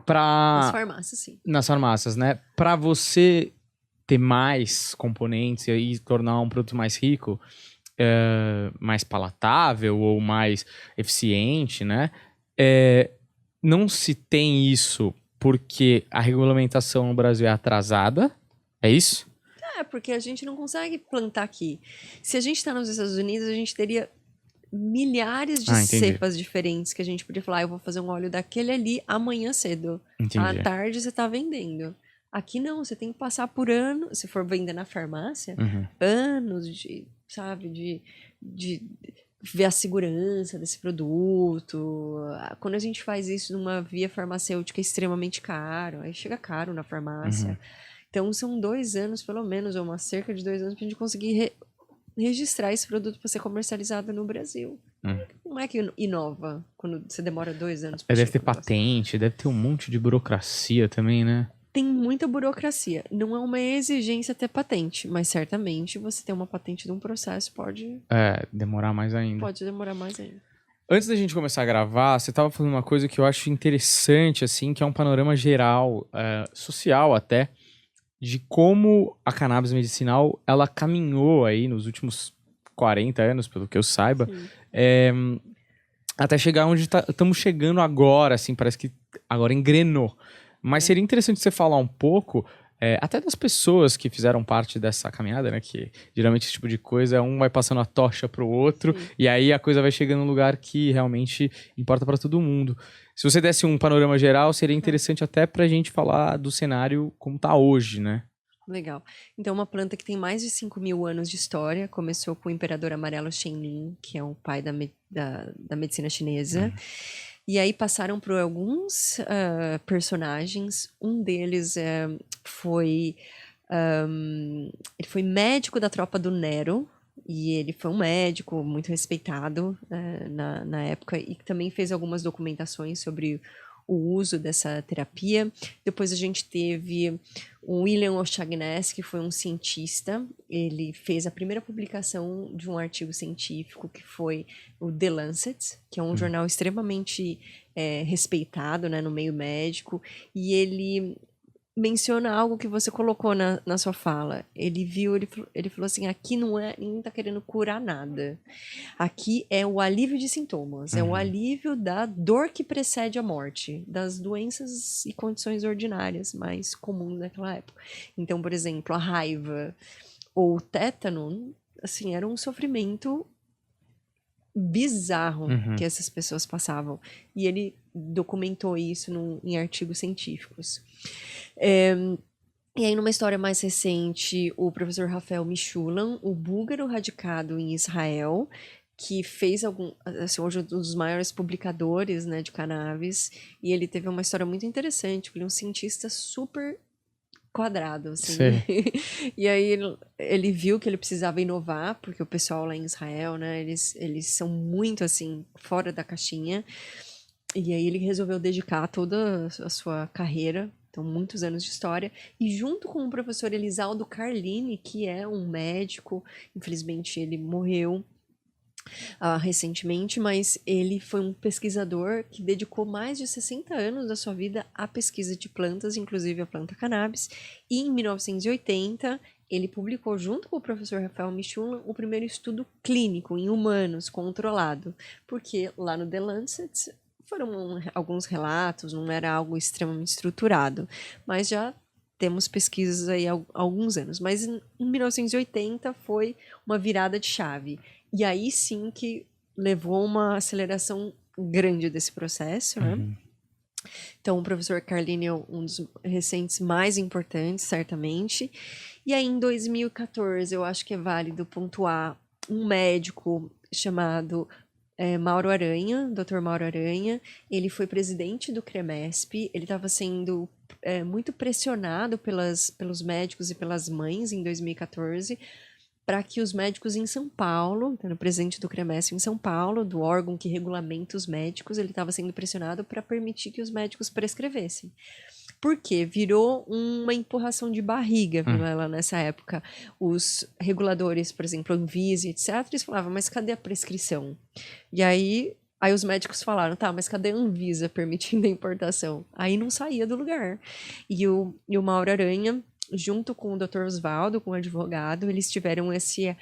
Nas farmácias, sim. Nas farmácias, né? Pra você ter mais componentes e tornar um produto mais rico, mais palatável ou mais eficiente, né? Não se tem isso porque a regulamentação no Brasil é atrasada, é isso? Porque a gente não consegue plantar aqui. Se a gente tá nos Estados Unidos, a gente teria milhares de cepas diferentes que a gente podia falar, eu vou fazer um óleo daquele ali amanhã cedo. À tarde você tá vendendo. Aqui não, você tem que passar por anos, se for vender na farmácia, anos de ver a segurança desse produto. Quando a gente faz isso numa via farmacêutica é extremamente caro, aí chega caro na farmácia. Então são 2 anos, pelo menos, ou cerca de 2 anos, pra gente conseguir registrar esse produto para ser comercializado no Brasil. Como é que inova quando você demora 2 anos? Deve ter patente, deve ter um monte de burocracia também, né? Tem muita burocracia. Não é uma exigência ter patente, mas certamente você ter uma patente de um processo pode... demorar mais ainda. Pode demorar mais ainda. Antes da gente começar a gravar, você estava falando uma coisa que eu acho interessante, assim, que é um panorama geral, social até, de como a cannabis medicinal, ela caminhou aí nos últimos 40 anos, pelo que eu saiba, até chegar onde estamos chegando agora, assim, parece que agora engrenou. Mas seria interessante você falar um pouco, até das pessoas que fizeram parte dessa caminhada, né? Que geralmente esse tipo de coisa, um vai passando a tocha pro outro, e aí a coisa vai chegando num lugar que realmente importa para todo mundo. Se você desse um panorama geral, seria interessante até pra gente falar do cenário como tá hoje, né? Legal. Então, uma planta que tem mais de 5.000 anos de história, começou com o imperador amarelo Shenlin, que é o pai da medicina chinesa. E aí passaram por alguns personagens. Um deles foi médico da tropa do Nero. E ele foi um médico muito respeitado na época. E também fez algumas documentações sobre o uso dessa terapia. Depois a gente teve o William O'Shaughnessy, que foi um cientista. Ele fez a primeira publicação de um artigo científico, que foi o The Lancet, que é um jornal extremamente respeitado, né, no meio médico. E ele menciona algo que você colocou na sua fala. Ele falou assim, aqui ninguém tá querendo curar nada. Aqui é o alívio de sintomas, é o alívio da dor que precede a morte, das doenças e condições ordinárias mais comuns naquela época. Então, por exemplo, a raiva ou o tétano, assim, era um sofrimento bizarro que essas pessoas passavam. E ele documentou isso em artigos científicos. E aí, numa história mais recente, o professor Rafael Mishulam, o búlgaro radicado em Israel, que fez hoje um dos maiores publicadores, né, de cannabis, e ele teve uma história muito interessante, ele é um cientista super quadrado, assim. E aí ele viu que ele precisava inovar, porque o pessoal lá em Israel, né, eles são muito, assim, fora da caixinha. E aí ele resolveu dedicar toda a sua carreira, então muitos anos de história, e junto com o professor Elisaldo Carlini, que é um médico, infelizmente ele morreu recentemente, mas ele foi um pesquisador que dedicou mais de 60 anos da sua vida à pesquisa de plantas, inclusive a planta cannabis, e em 1980 ele publicou junto com o professor Rafael Mishulam o primeiro estudo clínico em humanos, controlado, porque lá no The Lancet foram alguns relatos, não era algo extremamente estruturado, mas já temos pesquisas aí há alguns anos. Mas em 1980 foi uma virada de chave. E aí sim que levou uma aceleração grande desse processo, né? Então, o professor Carlini é um dos recentes mais importantes, certamente. E aí, em 2014, eu acho que é válido pontuar um médico chamado Mauro Aranha, Dr. Mauro Aranha. Ele foi presidente do CREMESP, ele estava sendo muito pressionado pelos médicos e pelas mães em 2014, para que os médicos em São Paulo, então, o presidente do CREMESP em São Paulo, do órgão que regulamenta os médicos, ele estava sendo pressionado para permitir que os médicos prescrevessem. Por quê? Virou uma empurração de barriga, lá nessa época. Os reguladores, por exemplo, Anvisa, etc., eles falavam, mas cadê a prescrição? E aí os médicos falaram, tá, mas cadê a Anvisa permitindo a importação? Aí não saía do lugar. E o Mauro Aranha, junto com o Dr. Osvaldo, com o advogado, eles tiveram esse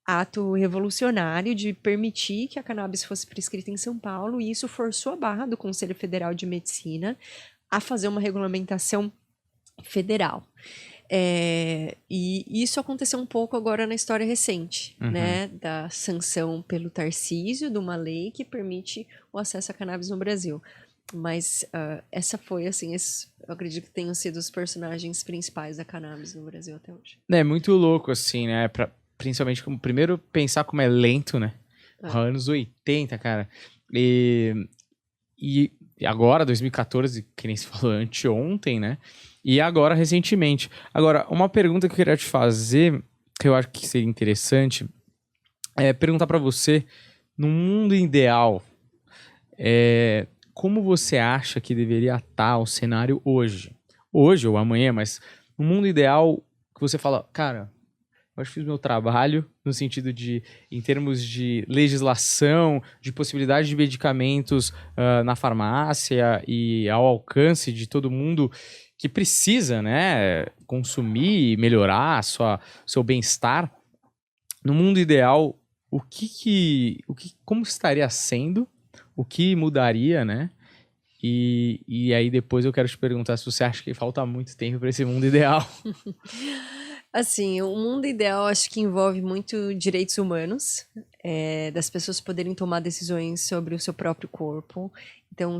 ato revolucionário de permitir que a cannabis fosse prescrita em São Paulo, e isso forçou a barra do Conselho Federal de Medicina a fazer uma regulamentação federal. E isso aconteceu um pouco agora na história recente, né, da sanção pelo Tarcísio de uma lei que permite o acesso à cannabis no Brasil. Mas essa foi, assim, eu acredito que tenham sido os personagens principais da cannabis no Brasil até hoje. É muito louco, assim, né? Principalmente, primeiro, pensar como é lento, né? Anos 80, cara. E agora, 2014, que nem se falou, anteontem, né? E agora, recentemente. Agora, uma pergunta que eu queria te fazer, que eu acho que seria interessante, é perguntar pra você, no mundo ideal, como você acha que deveria estar o cenário hoje? Hoje ou amanhã, mas no mundo ideal que você fala, cara, eu acho que fiz meu trabalho no sentido de, em termos de legislação, de possibilidade de medicamentos na farmácia e ao alcance de todo mundo que precisa, né, consumir e melhorar seu bem-estar. No mundo ideal, como estaria sendo? O que mudaria, né? E aí depois eu quero te perguntar se você acha que falta muito tempo para esse mundo ideal. Assim, o mundo ideal acho que envolve muito direitos humanos, das pessoas poderem tomar decisões sobre o seu próprio corpo. Então,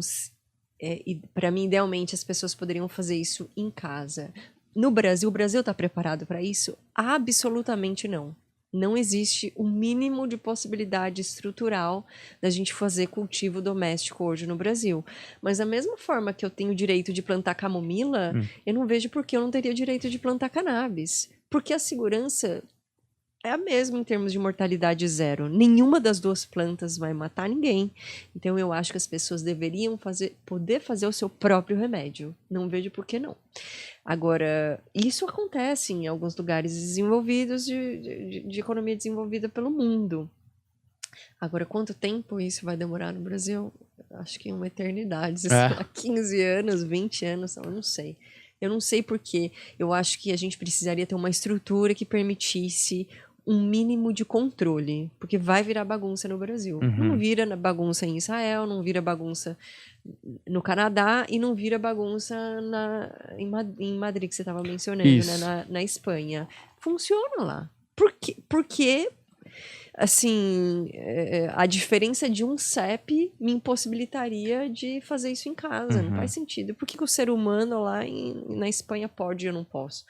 para mim, idealmente, as pessoas poderiam fazer isso em casa. No Brasil, o Brasil está preparado para isso? Absolutamente não. Não existe o mínimo de possibilidade estrutural da gente fazer cultivo doméstico hoje no Brasil. Mas da mesma forma que eu tenho o direito de plantar camomila, eu não vejo por que eu não teria direito de plantar cannabis. Porque a segurança é a mesma em termos de mortalidade zero. Nenhuma das duas plantas vai matar ninguém. Então eu acho que as pessoas deveriam poder fazer o seu próprio remédio. Não vejo por que não. Agora, isso acontece em alguns lugares desenvolvidos de economia desenvolvida pelo mundo. Agora, quanto tempo isso vai demorar no Brasil? Acho que uma eternidade. 15 anos, 20 anos, eu não sei. Eu não sei porquê. Eu acho que a gente precisaria ter uma estrutura que permitisse um mínimo de controle, porque vai virar bagunça no Brasil. Não vira bagunça em Israel, não vira bagunça no Canadá e não vira bagunça em Madrid, que você estava mencionando, né? Na Espanha. Funciona lá. Porque assim, a diferença de um CEP me impossibilitaria de fazer isso em casa. Não faz sentido. Por que o ser humano lá na Espanha pode e eu não posso?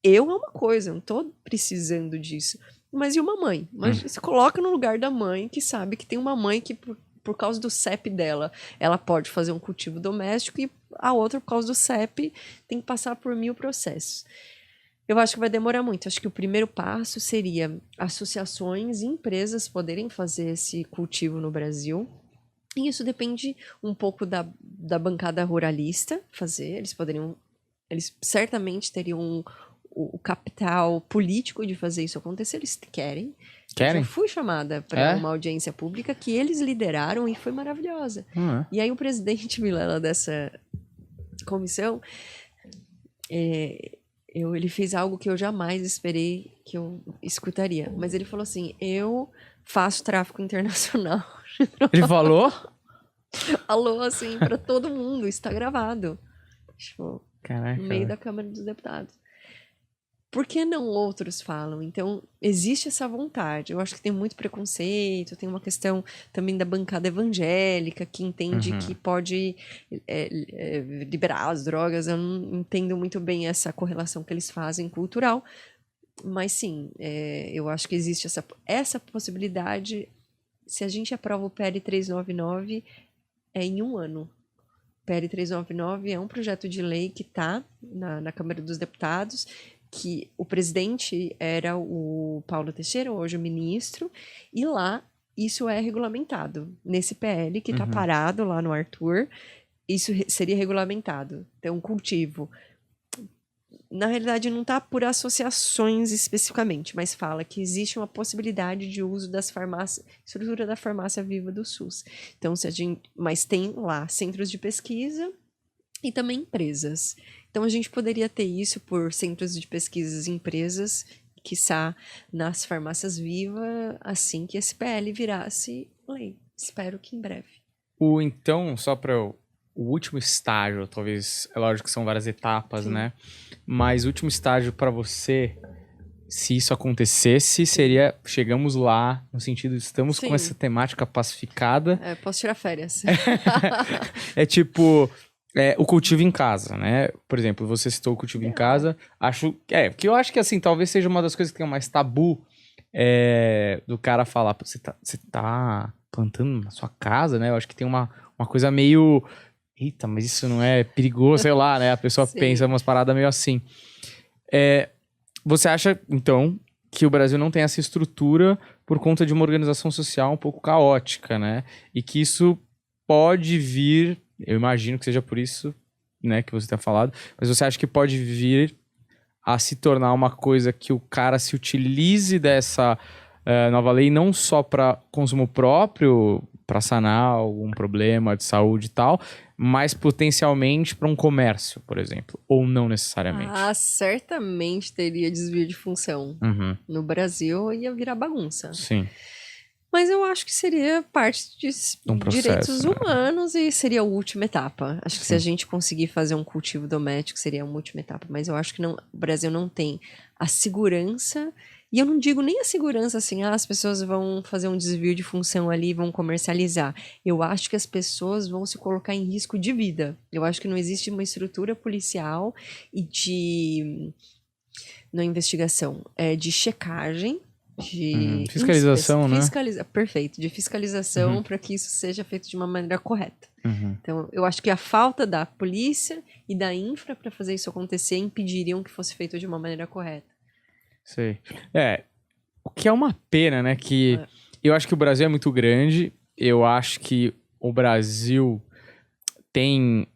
Eu é uma coisa, eu não tô precisando disso. Mas e uma mãe? Mas se coloca no lugar da mãe, que sabe que tem uma mãe que, por causa do CEP dela, ela pode fazer um cultivo doméstico e a outra, por causa do CEP, tem que passar por 1000 processos. Eu acho que vai demorar muito. Acho que o primeiro passo seria associações e empresas poderem fazer esse cultivo no Brasil. E isso depende um pouco da bancada ruralista fazer. Eles certamente teriam o capital político de fazer isso acontecer, eles querem. Eu já fui chamada para uma audiência pública que eles lideraram e foi maravilhosa. E aí o presidente Vilela dessa comissão, ele fez algo que eu jamais esperei que eu escutaria. Mas ele falou assim, eu faço tráfico internacional. Ele falou? Falou assim para todo mundo, está gravado. Tipo, caraca, no meio da Câmara dos Deputados. Por que não outros falam? Então, existe essa vontade. Eu acho que tem muito preconceito, tem uma questão também da bancada evangélica, que entende que pode liberar as drogas. Eu não entendo muito bem essa correlação que eles fazem cultural. Mas sim, eu acho que existe essa possibilidade. Se a gente aprova o PL 399, é em 1 ano. O PL 399 é um projeto de lei que está na Câmara dos Deputados, que o presidente era o Paulo Teixeira, hoje o ministro, e lá isso é regulamentado. Nesse PL que está parado lá no Arthur, isso seria regulamentado. Então, cultivo. Na realidade, não está por associações especificamente, mas fala que existe uma possibilidade de uso das farmácias, estrutura da farmácia viva do SUS. Então, mas tem lá centros de pesquisa e também empresas. Então, a gente poderia ter isso por centros de pesquisas e empresas, quiçá nas farmácias vivas, assim que esse PL virasse lei. Espero que em breve. Então, só para o último estágio, talvez, é lógico que são várias etapas, né? Mas o último estágio para você, se isso acontecesse, seria, chegamos lá, no sentido, estamos com essa temática pacificada. Posso tirar férias. É tipo... o cultivo em casa, né? Por exemplo, você citou o cultivo em casa. Porque eu acho que, assim, talvez seja uma das coisas que tem mais tabu do cara falar, você tá plantando na sua casa, né? Eu acho que tem uma coisa meio... Eita, mas isso não é perigoso, sei lá, né? A pessoa pensa umas paradas meio assim. Você acha, então, que o Brasil não tem essa estrutura por conta de uma organização social um pouco caótica, né? E que isso pode vir... Eu imagino que seja por isso, né, que você tem falado. Mas você acha que pode vir a se tornar uma coisa que o cara se utilize dessa nova lei não só para consumo próprio, para sanar algum problema de saúde e tal, mas potencialmente para um comércio, por exemplo, ou não necessariamente? Certamente teria desvio de função. No Brasil ia virar bagunça. Sim. Mas eu acho que seria parte de direitos humanos, né? E seria a última etapa. Acho que se a gente conseguir fazer um cultivo doméstico, seria uma última etapa. Mas eu acho que o Brasil não tem a segurança. E eu não digo nem a segurança assim, as pessoas vão fazer um desvio de função ali, vão comercializar. Eu acho que as pessoas vão se colocar em risco de vida. Eu acho que não existe uma estrutura policial e na investigação, de checagem, de fiscalização, né? Perfeito, de fiscalização para que isso seja feito de uma maneira correta. Então, eu acho que a falta da polícia e da infra para fazer isso acontecer impediriam que fosse feito de uma maneira correta. Sei. O que é uma pena, né? Que eu acho que o Brasil é muito grande. Eu acho que o Brasil tem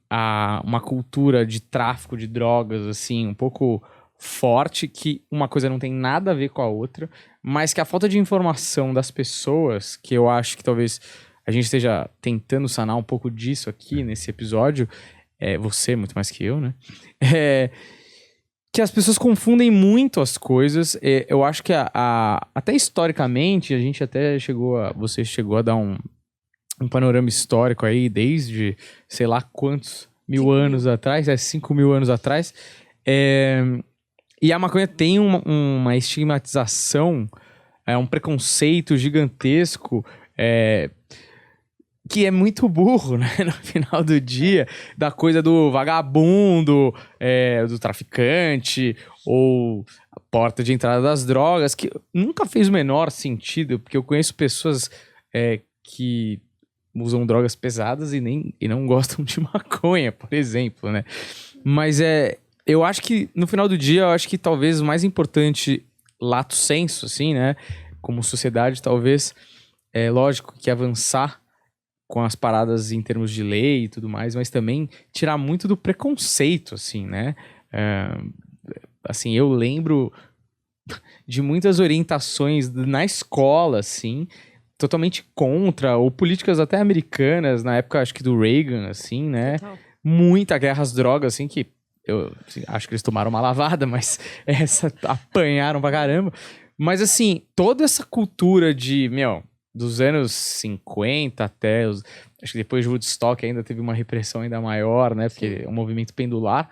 uma cultura de tráfico de drogas, assim, um pouco forte, que uma coisa não tem nada a ver com a outra, mas que a falta de informação das pessoas, que eu acho que talvez a gente esteja tentando sanar um pouco disso aqui nesse episódio, você muito mais que eu, né? Que as pessoas confundem muito as coisas. Eu acho que até historicamente, você chegou a dar um panorama histórico aí, desde, sei lá quantos mil anos atrás, 5.000 anos atrás. E a maconha tem uma estigmatização, um preconceito gigantesco, que é muito burro, né? No final do dia, da coisa do vagabundo, do traficante, ou a porta de entrada das drogas, que nunca fez o menor sentido, porque eu conheço pessoas que usam drogas pesadas e não gostam de maconha, por exemplo, né? Mas eu acho que, no final do dia, eu acho que talvez o mais importante, lato sensu, assim, né? Como sociedade, talvez, lógico que avançar com as paradas em termos de lei e tudo mais, mas também tirar muito do preconceito, assim, né? Assim, eu lembro de muitas orientações na escola, assim, totalmente contra, ou políticas até americanas, na época, acho que do Reagan, assim, né? Total. Muita guerra às drogas, assim, que eu acho que eles tomaram uma lavada, mas apanharam pra caramba. Mas, assim, toda essa cultura dos anos 50 até acho que depois de Woodstock ainda teve uma repressão ainda maior, né? Porque é um movimento pendular.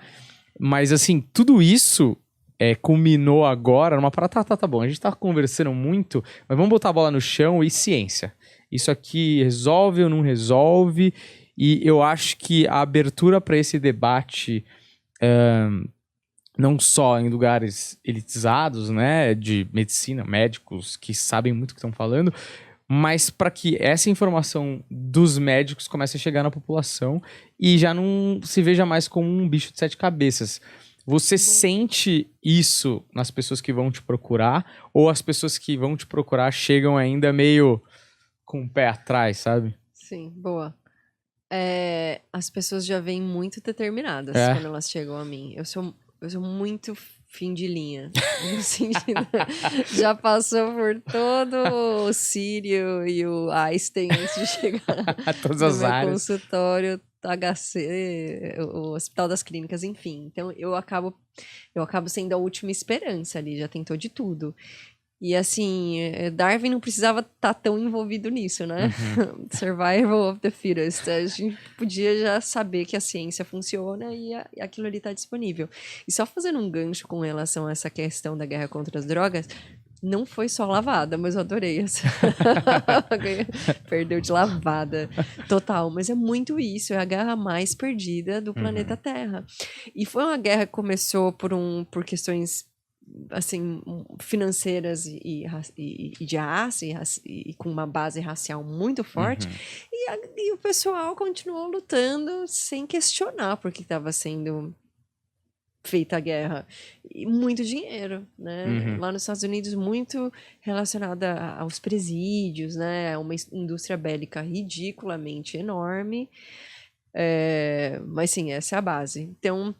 Mas, assim, tudo isso culminou agora numa parada. Tá bom, a gente tá conversando muito, mas vamos botar a bola no chão e ciência. Isso aqui resolve ou não resolve? E eu acho que a abertura para esse debate, não só em lugares elitizados, né? De medicina, médicos que sabem muito o que estão falando, mas para que essa informação dos médicos comece a chegar na população e já não se veja mais como um bicho de 7 cabeças. Você sente isso nas pessoas que vão te procurar? Ou as pessoas que vão te procurar chegam ainda meio com o pé atrás, sabe? Sim, boa. As pessoas já vêm muito determinadas quando elas chegam a mim. Eu sou muito fim de linha. No sentido, já passou por todo o Sírio e o Einstein antes de chegar todas no as meu áreas. consultório, HC, o Hospital das Clínicas, enfim. Então, eu acabo sendo a última esperança ali, já tentou de tudo. E assim, Darwin não precisava estar tão envolvido nisso, né? Uhum. Survival of the fittest. A gente podia já saber que a ciência funciona e aquilo ali está disponível. E só fazendo um gancho com relação a essa questão da guerra contra as drogas, não foi só lavada, mas eu adorei essa. Perdeu de lavada. Total, mas é muito isso. É a guerra mais perdida do planeta Terra. E foi uma guerra que começou por questões assim, financeiras e de raça e com uma base racial muito forte, e o pessoal continuou lutando sem questionar por que estava sendo feita a guerra. E muito dinheiro, né? Lá nos Estados Unidos, muito relacionada aos presídios, né? Uma indústria bélica ridiculamente enorme. Mas sim, essa é a base. Então,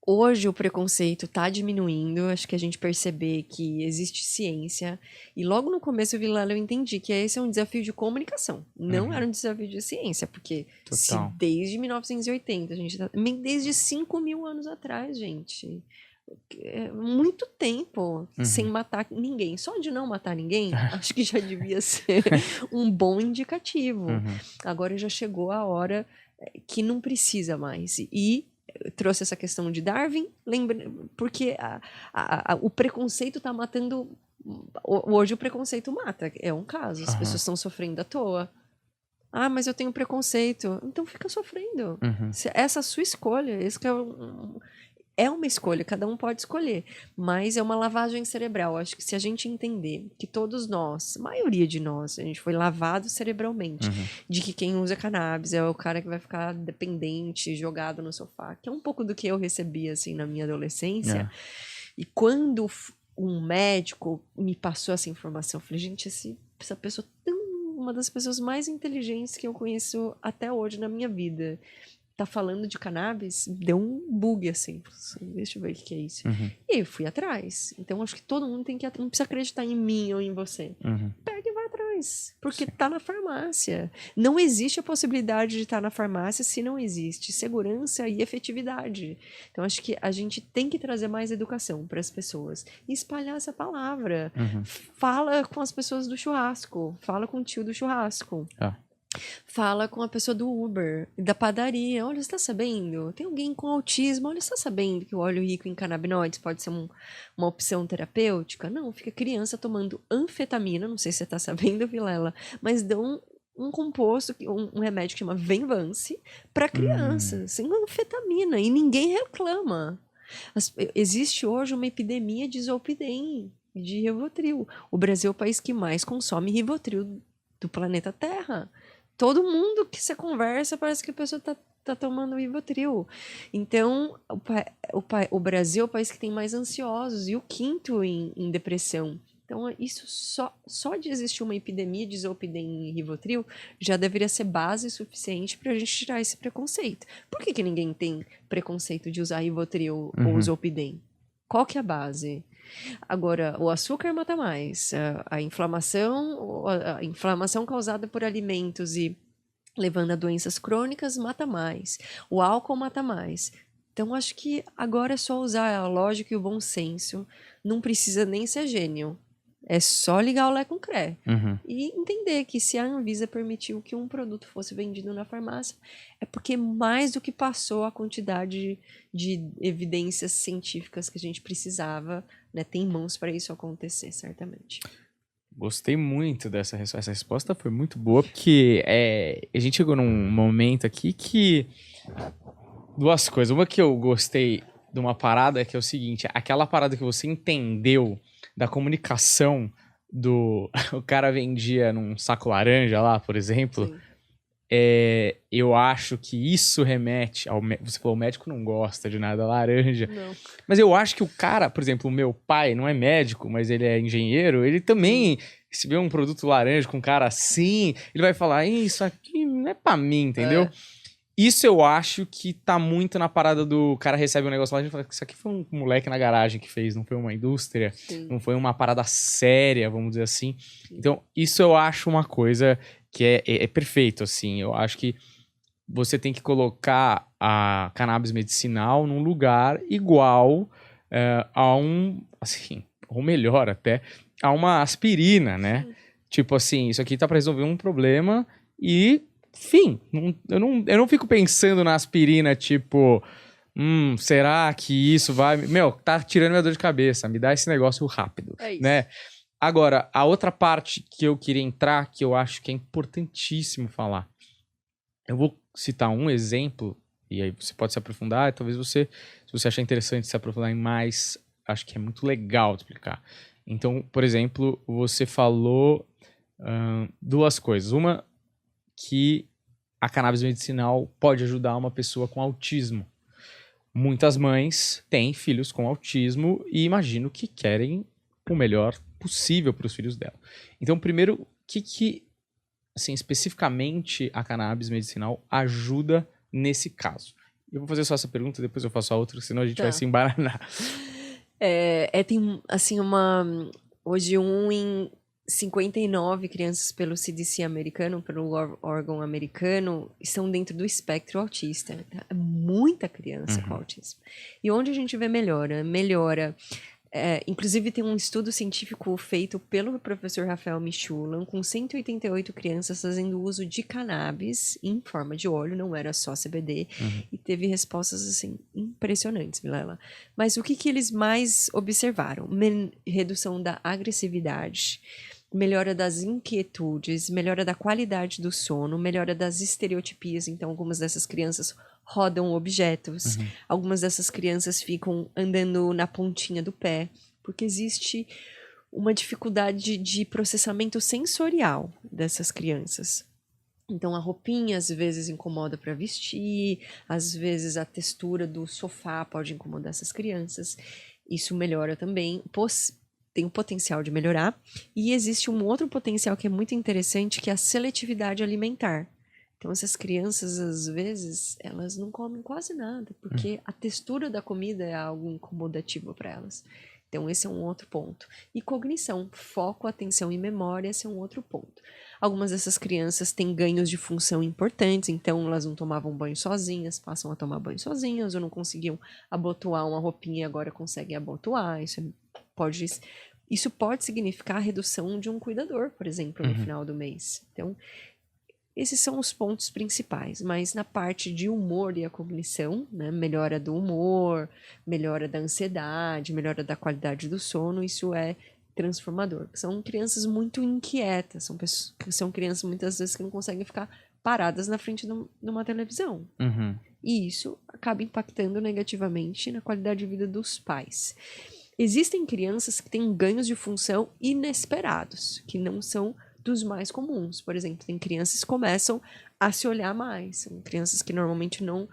hoje o preconceito está diminuindo, acho que a gente perceber que existe ciência. E logo no começo, Vilela, eu entendi que esse é um desafio de comunicação. Não era um desafio de ciência, porque se desde 1980, a gente desde 5.000 anos atrás, gente, muito tempo sem matar ninguém. Só de não matar ninguém, acho que já devia ser um bom indicativo. Agora já chegou a hora que não precisa mais. E trouxe essa questão de Darwin, porque o preconceito está matando. Hoje o preconceito mata, é um caso, as pessoas estão sofrendo à toa. Ah, mas eu tenho preconceito. Então fica sofrendo. Essa é a sua escolha. Esse que é uma escolha, cada um pode escolher, mas é uma lavagem cerebral. Acho que se a gente entender que todos nós, a maioria de nós, a gente foi lavado cerebralmente, de que quem usa cannabis é o cara que vai ficar dependente, jogado no sofá, que é um pouco do que eu recebi assim na minha adolescência. E quando um médico me passou essa informação, eu falei, gente, essa pessoa é uma das pessoas mais inteligentes que eu conheço até hoje na minha vida. Tá falando de cannabis, deu um bug, assim. Deixa eu ver o que é isso. E eu fui atrás. Então, acho que todo mundo não precisa acreditar em mim ou em você. Pega e vai atrás. faz, porque tá na farmácia. Não existe a possibilidade de estar na farmácia se não existe segurança e efetividade. Então, acho que a gente tem que trazer mais educação para as pessoas e espalhar essa palavra. Fala com as pessoas do churrasco, fala com o tio do churrasco. Fala com a pessoa do Uber, da padaria. Olha, você tá sabendo? Tem alguém com autismo. Olha, você tá sabendo que o óleo rico em canabinoides pode ser uma opção terapêutica? Não, fica criança tomando anfetamina. Não sei se você tá sabendo, Vilela. Mas dão um composto, um remédio que chama Venvance para crianças, sem anfetamina. E ninguém reclama. Existe hoje uma epidemia de Zolpidem, de Rivotril. O Brasil é o país que mais consome Rivotril do planeta Terra. Todo mundo que você conversa parece que a pessoa tá tomando Rivotril. Então, o Brasil é o país que tem mais ansiosos e o quinto em depressão. Então, isso só de existir uma epidemia de Zolpidem e Rivotril já deveria ser base suficiente para a gente tirar esse preconceito. Por que ninguém tem preconceito de usar Rivotril ou Zolpidem? Qual que é a base? Agora, o açúcar mata mais, a inflamação causada por alimentos e levando a doenças crônicas mata mais, o álcool mata mais. Então, acho que agora é só usar a lógica e o bom senso, não precisa nem ser gênio, é só ligar o Lé com Cré e entender que se a Anvisa permitiu que um produto fosse vendido na farmácia, é porque mais do que passou a quantidade de evidências científicas que a gente precisava, né, tem mãos para isso acontecer, certamente. Gostei muito dessa resposta. Essa resposta foi muito boa, porque a gente chegou num momento aqui que... Duas coisas. Uma que eu gostei de uma parada que é o seguinte, aquela parada que você entendeu da comunicação o cara vendia num saco laranja lá, por exemplo. Eu acho que isso remete ao... Você falou, o médico não gosta de nada laranja. Não. Mas eu acho que o cara, por exemplo, o meu pai não é médico, mas ele é engenheiro, ele também, se vê um produto laranja com um cara assim, ele vai falar, isso aqui não é pra mim, entendeu? Isso eu acho que tá muito na parada do cara recebe um negócio lá e fala que isso aqui foi um moleque na garagem que fez, não foi uma indústria, não foi uma parada séria, vamos dizer assim. Então, isso eu acho uma coisa que é perfeito, assim. Eu acho que você tem que colocar a cannabis medicinal num lugar igual a assim, ou melhor até, a uma aspirina, né? Tipo assim, isso aqui tá pra resolver um problema e... Enfim, eu não fico pensando na aspirina, tipo, será que isso vai... Meu, tá tirando minha dor de cabeça, me dá esse negócio rápido, né? Agora, a outra parte que eu queria entrar, que eu acho que é importantíssimo falar. Eu vou citar um exemplo, e aí você pode se aprofundar, e talvez se você achar interessante se aprofundar em mais, acho que é muito legal de explicar. Então, por exemplo, você falou duas coisas. Uma, que a cannabis medicinal pode ajudar uma pessoa com autismo. Muitas mães têm filhos com autismo e imagino que querem o melhor possível para os filhos dela. Então, primeiro, o que assim, especificamente a cannabis medicinal ajuda nesse caso? Eu vou fazer só essa pergunta, depois eu faço a outra, senão a gente vai se embaranar. Tem, assim, hoje 59 crianças pelo CDC americano, pelo órgão americano, estão dentro do espectro autista. É muita criança com autismo. E onde a gente vê melhora? Inclusive tem um estudo científico feito pelo professor Rafael Michulan com 188 crianças fazendo uso de cannabis em forma de óleo, não era só CBD, e teve respostas assim impressionantes, Vilela. Mas o que eles mais observaram? Redução da agressividade, melhora das inquietudes, melhora da qualidade do sono, melhora das estereotipias. Então, algumas dessas crianças rodam objetos, algumas dessas crianças ficam andando na pontinha do pé, porque existe uma dificuldade de processamento sensorial dessas crianças. Então, a roupinha às vezes incomoda para vestir, às vezes a textura do sofá pode incomodar essas crianças. Isso melhora também, tem o potencial de melhorar. E existe um outro potencial que é muito interessante, que é a seletividade alimentar. Então, essas crianças, às vezes, elas não comem quase nada, porque a textura da comida é algo incomodativo para elas. Então, esse é um outro ponto. E cognição, foco, atenção e memória, esse é um outro ponto. Algumas dessas crianças têm ganhos de função importantes, então elas não tomavam banho sozinhas, passam a tomar banho sozinhas, ou não conseguiam abotoar uma roupinha e agora conseguem abotoar. Isso pode significar a redução de um cuidador, por exemplo, no final do mês. Então, esses são os pontos principais, mas na parte de humor e a cognição, né, melhora do humor, melhora da ansiedade, melhora da qualidade do sono, isso é transformador. São crianças muito inquietas, são crianças muitas vezes que não conseguem ficar paradas na frente de uma televisão. E isso acaba impactando negativamente na qualidade de vida dos pais. Existem crianças que têm ganhos de função inesperados, que não são dos mais comuns. Por exemplo, tem crianças que começam a se olhar mais. São crianças que normalmente não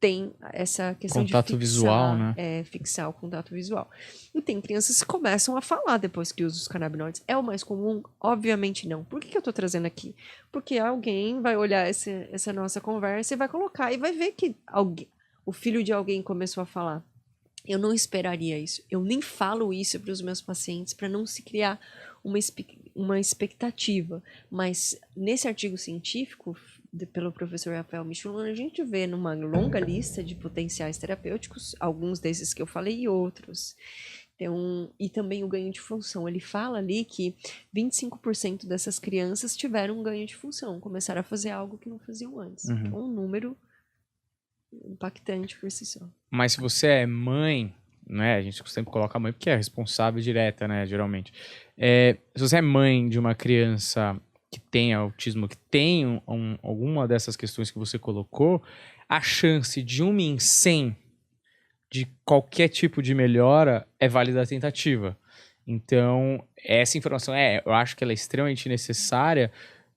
têm essa questão contato de fixar, visual, né? Fixar o contato visual. E tem crianças que começam a falar depois que usam os canabinoides. É o mais comum? Obviamente não. Por que eu tô trazendo aqui? Porque alguém vai olhar essa nossa conversa e vai colocar e vai ver que o filho de alguém começou a falar. Eu não esperaria isso. Eu nem falo isso para os meus pacientes para não se criar uma expectativa. Mas nesse artigo científico, pelo professor Rafael Michelon, a gente vê numa longa lista de potenciais terapêuticos, alguns desses que eu falei e outros. Então, e também o ganho de função. Ele fala ali que 25% dessas crianças tiveram um ganho de função, começaram a fazer algo que não faziam antes. Então, um número impactante por si só. Mas se você é mãe, né? A gente sempre coloca a mãe porque é responsável direta, né? Geralmente. Se você é mãe de uma criança que tem autismo, que tem alguma dessas questões que você colocou, a chance de 1 em 100 de qualquer tipo de melhora é válida a tentativa. Então, essa informação eu acho que ela é extremamente necessária,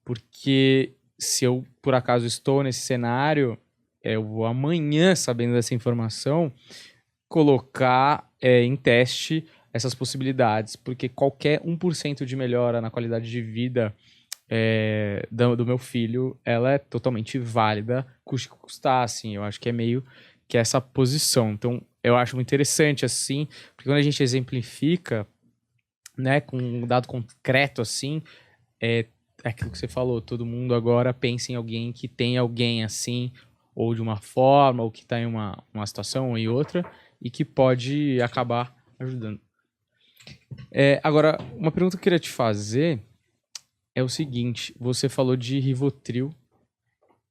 porque se eu, por acaso, estou nesse cenário, eu vou amanhã, sabendo dessa informação, colocar em teste essas possibilidades, porque qualquer 1% de melhora na qualidade de vida do meu filho, ela é totalmente válida, custe que custar, assim, eu acho que é meio que essa posição. Então, eu acho muito interessante, assim, porque quando a gente exemplifica, né, com um dado concreto, assim, é aquilo que você falou, todo mundo agora pensa em alguém que tem alguém assim, ou de uma forma, ou que está em uma situação ou em outra, e que pode acabar ajudando. Agora, uma pergunta que eu queria te fazer é o seguinte, você falou de Rivotril,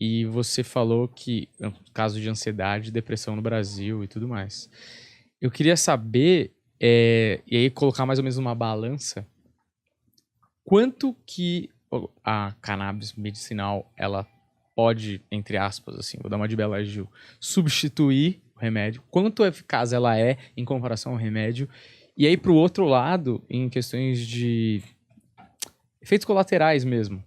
e você falou que, no caso de ansiedade, depressão no Brasil e tudo mais. Eu queria saber, e aí colocar mais ou menos uma balança, quanto que a cannabis medicinal, ela pode, entre aspas, assim, vou dar uma de Bela Gil, substituir o remédio, quanto eficaz ela é em comparação ao remédio, e aí pro outro lado, em questões de efeitos colaterais mesmo,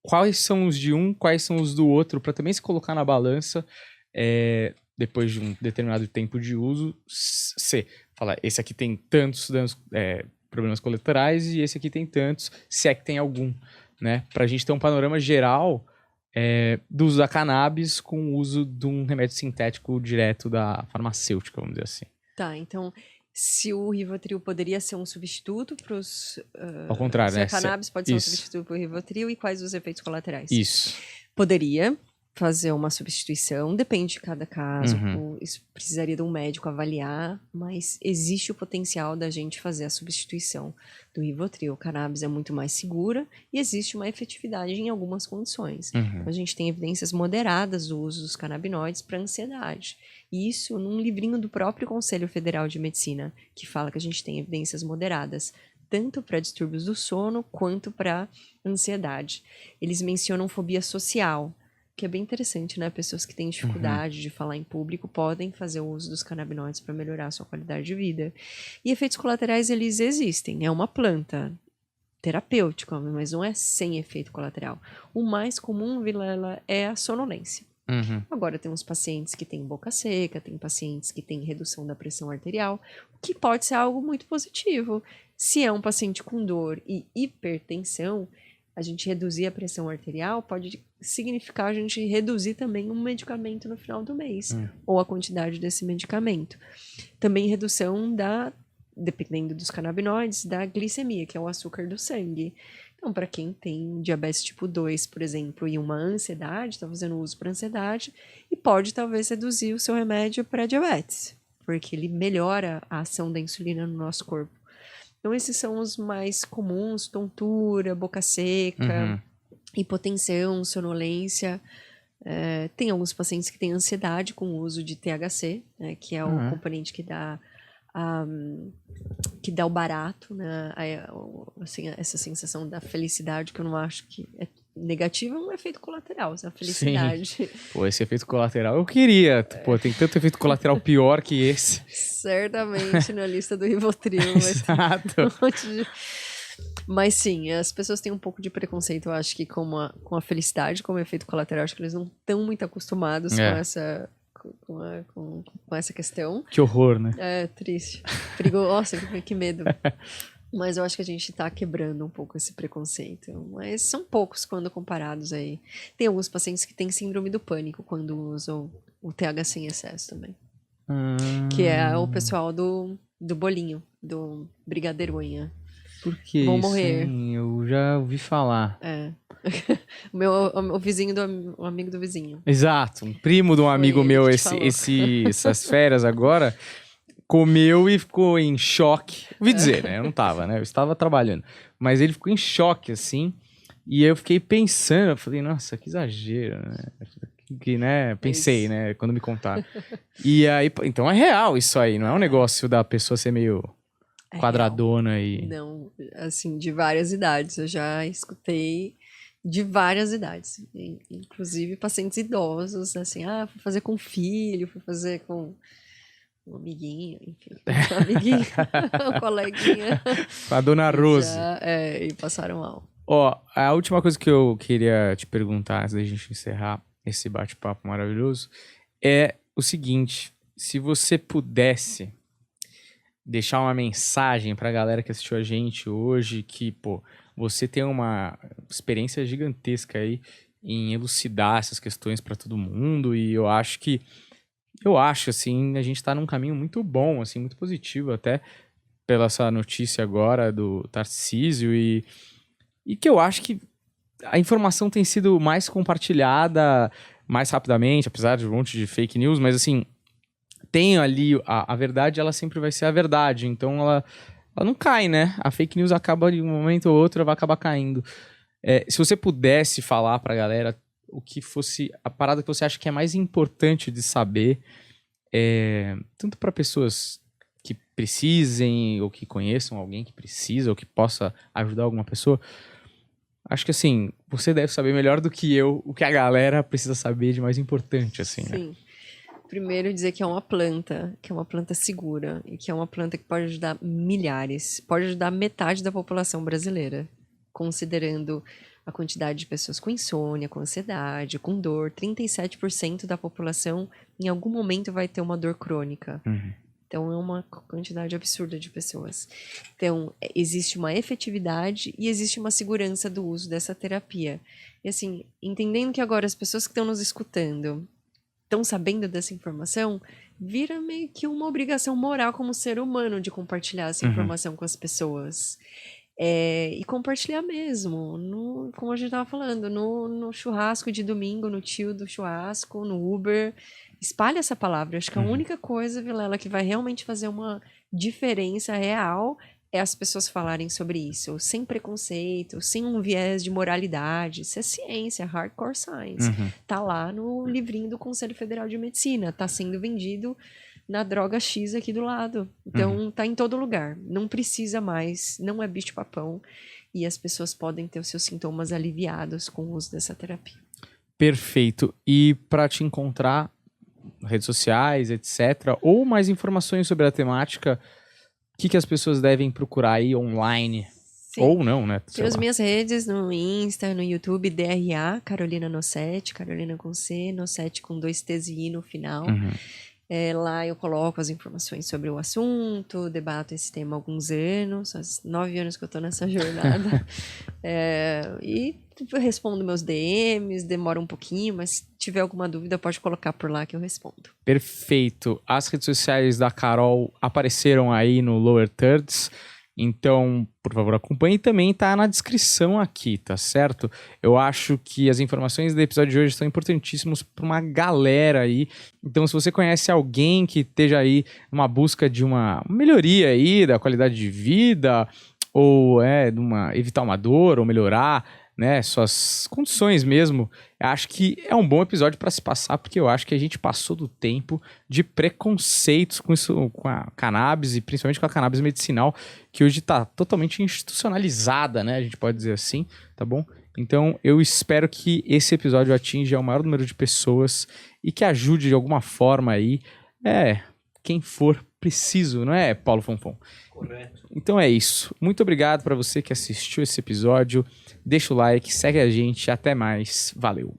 quais são os de um, quais são os do outro, para também se colocar na balança, depois de um determinado tempo de uso, falar, esse aqui tem tantos danos, problemas colaterais e esse aqui tem tantos, se é que tem algum, né? Pra gente ter um panorama geral do uso da cannabis com o uso de um remédio sintético direto da farmacêutica, vamos dizer assim. Tá, então, se o Rivotril poderia ser um substituto para os... Ao contrário, se né? a cannabis pode ser um substituto para o Rivotril e quais os efeitos colaterais? Isso. Poderia fazer uma substituição, depende de cada caso, isso precisaria de um médico avaliar, mas existe o potencial da gente fazer a substituição do Rivotril. O cannabis é muito mais segura e existe uma efetividade em algumas condições. Então, a gente tem evidências moderadas do uso dos canabinoides para ansiedade. E isso num livrinho do próprio Conselho Federal de Medicina, que fala que a gente tem evidências moderadas tanto para distúrbios do sono quanto para ansiedade. Eles mencionam fobia social, que é bem interessante, né? Pessoas que têm dificuldade de falar em público podem fazer o uso dos canabinoides para melhorar a sua qualidade de vida. E efeitos colaterais, eles existem. É uma planta terapêutica, mas não é sem efeito colateral. O mais comum, Vilela, é a sonolência. Agora, tem uns pacientes que têm boca seca, tem pacientes que têm redução da pressão arterial, o que pode ser algo muito positivo. Se é um paciente com dor e hipertensão, a gente reduzir a pressão arterial, pode significar a gente reduzir também um medicamento no final do mês, ou a quantidade desse medicamento. Também redução dependendo dos canabinoides, da glicemia, que é o açúcar do sangue. Então, para quem tem diabetes tipo 2, por exemplo, e uma ansiedade, está fazendo uso para ansiedade, e pode talvez reduzir o seu remédio para diabetes, porque ele melhora a ação da insulina no nosso corpo. Então, esses são os mais comuns: tontura, boca seca, hipotensão, sonolência. Tem alguns pacientes que têm ansiedade com o uso de THC, né, que é o componente que dá o barato, né? Assim, essa sensação da felicidade, que eu não acho que é negativa, é um efeito colateral, essa felicidade. Sim. Pô, esse efeito colateral eu queria. Pô, tem tanto efeito colateral pior que esse. Certamente na lista do Rivotril. Exato. Mas sim, as pessoas têm um pouco de preconceito, eu acho que com a felicidade, como efeito colateral. Acho que eles não estão muito acostumados com essa questão. Que horror, né? É, triste. Perigoso. Nossa, que medo. Mas eu acho que a gente tá quebrando um pouco esse preconceito. Mas são poucos quando comparados aí. Tem alguns pacientes que têm síndrome do pânico quando usam o THC em excesso também. Que é o pessoal do bolinho, do brigadeironha. Por que vão isso, morrer. Hein? Eu já ouvi falar. o vizinho o amigo do vizinho. Exato. Um primo de um amigo meu, essas férias agora, comeu e ficou em choque. Ouvi dizer, né? Eu não tava, né? Eu estava trabalhando. Mas ele ficou em choque, assim. E eu fiquei pensando, eu falei, nossa, que exagero, né? né? Pensei, né? Quando me contaram. E aí, então é real isso aí, não é um negócio da pessoa ser meio quadradona e... Não, assim, de várias idades. Eu já escutei de várias idades. Inclusive pacientes idosos, assim, fui fazer com filho, fui fazer com um amiguinho, enfim. Um amiguinho, um coleguinha. Com a dona Rose. E passaram mal. Ó, a última coisa que eu queria te perguntar, antes da gente encerrar esse bate-papo maravilhoso, é o seguinte: se você pudesse deixar uma mensagem pra galera que assistiu a gente hoje, que, pô, você tem uma experiência gigantesca aí em elucidar essas questões pra todo mundo, e eu acho, assim, a gente tá num caminho muito bom, assim, muito positivo até, pela essa notícia agora do Tarcísio, e que eu acho que a informação tem sido mais compartilhada mais rapidamente, apesar de um monte de fake news, mas assim, tem ali, a verdade, ela sempre vai ser a verdade, então ela não cai, né? A fake news acaba de um momento ou outro, ela vai acabar caindo. Se você pudesse falar pra galera o que fosse a parada que você acha que é mais importante de saber, tanto para pessoas que precisem, ou que conheçam alguém que precisa, ou que possa ajudar alguma pessoa, acho que assim, você deve saber melhor do que eu o que a galera precisa saber de mais importante, assim, né? Sim. Primeiro dizer que é uma planta segura, e que é uma planta que pode ajudar milhares, pode ajudar metade da população brasileira, considerando a quantidade de pessoas com insônia, com ansiedade, com dor. 37% da população em algum momento vai ter uma dor crônica. Então é uma quantidade absurda de pessoas. Então existe uma efetividade e existe uma segurança do uso dessa terapia. E assim, entendendo que agora as pessoas que estão nos escutando estão sabendo dessa informação, vira meio que uma obrigação moral como ser humano de compartilhar essa informação com as pessoas. E compartilhar mesmo, como a gente estava falando, no churrasco de domingo, no tio do churrasco, no Uber. Espalha essa palavra. Acho que a única coisa, Vilela, que vai realmente fazer uma diferença real é as pessoas falarem sobre isso, sem preconceito, sem um viés de moralidade. Isso é ciência, hardcore science. Tá lá no livrinho do Conselho Federal de Medicina, tá sendo vendido na droga X aqui do lado. Então tá em todo lugar. Não precisa mais, não é bicho-papão, e as pessoas podem ter os seus sintomas aliviados com o uso dessa terapia. Perfeito. E para te encontrar, redes sociais, etc., ou mais informações sobre a temática, o que as pessoas devem procurar aí online? Sim. Ou não, né? Tem as minhas redes no Insta, no YouTube, DRA, Carolina Nossetti, Carolina com C, Nossetti com 2 T's e I no final. Lá eu coloco as informações sobre o assunto, debato esse tema há alguns anos, faz 9 anos que eu tô nessa jornada. E eu respondo meus DMs, demora um pouquinho, mas se tiver alguma dúvida pode colocar por lá que eu respondo. Perfeito. As redes sociais da Carol apareceram aí no Lower Thirds. Então, por favor, acompanhe, também tá na descrição aqui, tá certo? Eu acho que as informações do episódio de hoje são importantíssimos para uma galera aí. Então, se você conhece alguém que esteja aí numa busca de uma melhoria aí da qualidade de vida, ou de evitar uma dor, ou melhorar, né, suas condições mesmo, eu acho que é um bom episódio para se passar, porque eu acho que a gente passou do tempo de preconceitos com isso, com a cannabis, e principalmente com a cannabis medicinal, que hoje está totalmente institucionalizada, né, a gente pode dizer assim, tá bom? Então eu espero que esse episódio atinja o maior número de pessoas e que ajude de alguma forma aí, quem for preciso, não é, Paulo Fonfon? Correto. Então é isso. Muito obrigado para você que assistiu esse episódio. Deixa o like, segue a gente. Até mais. Valeu.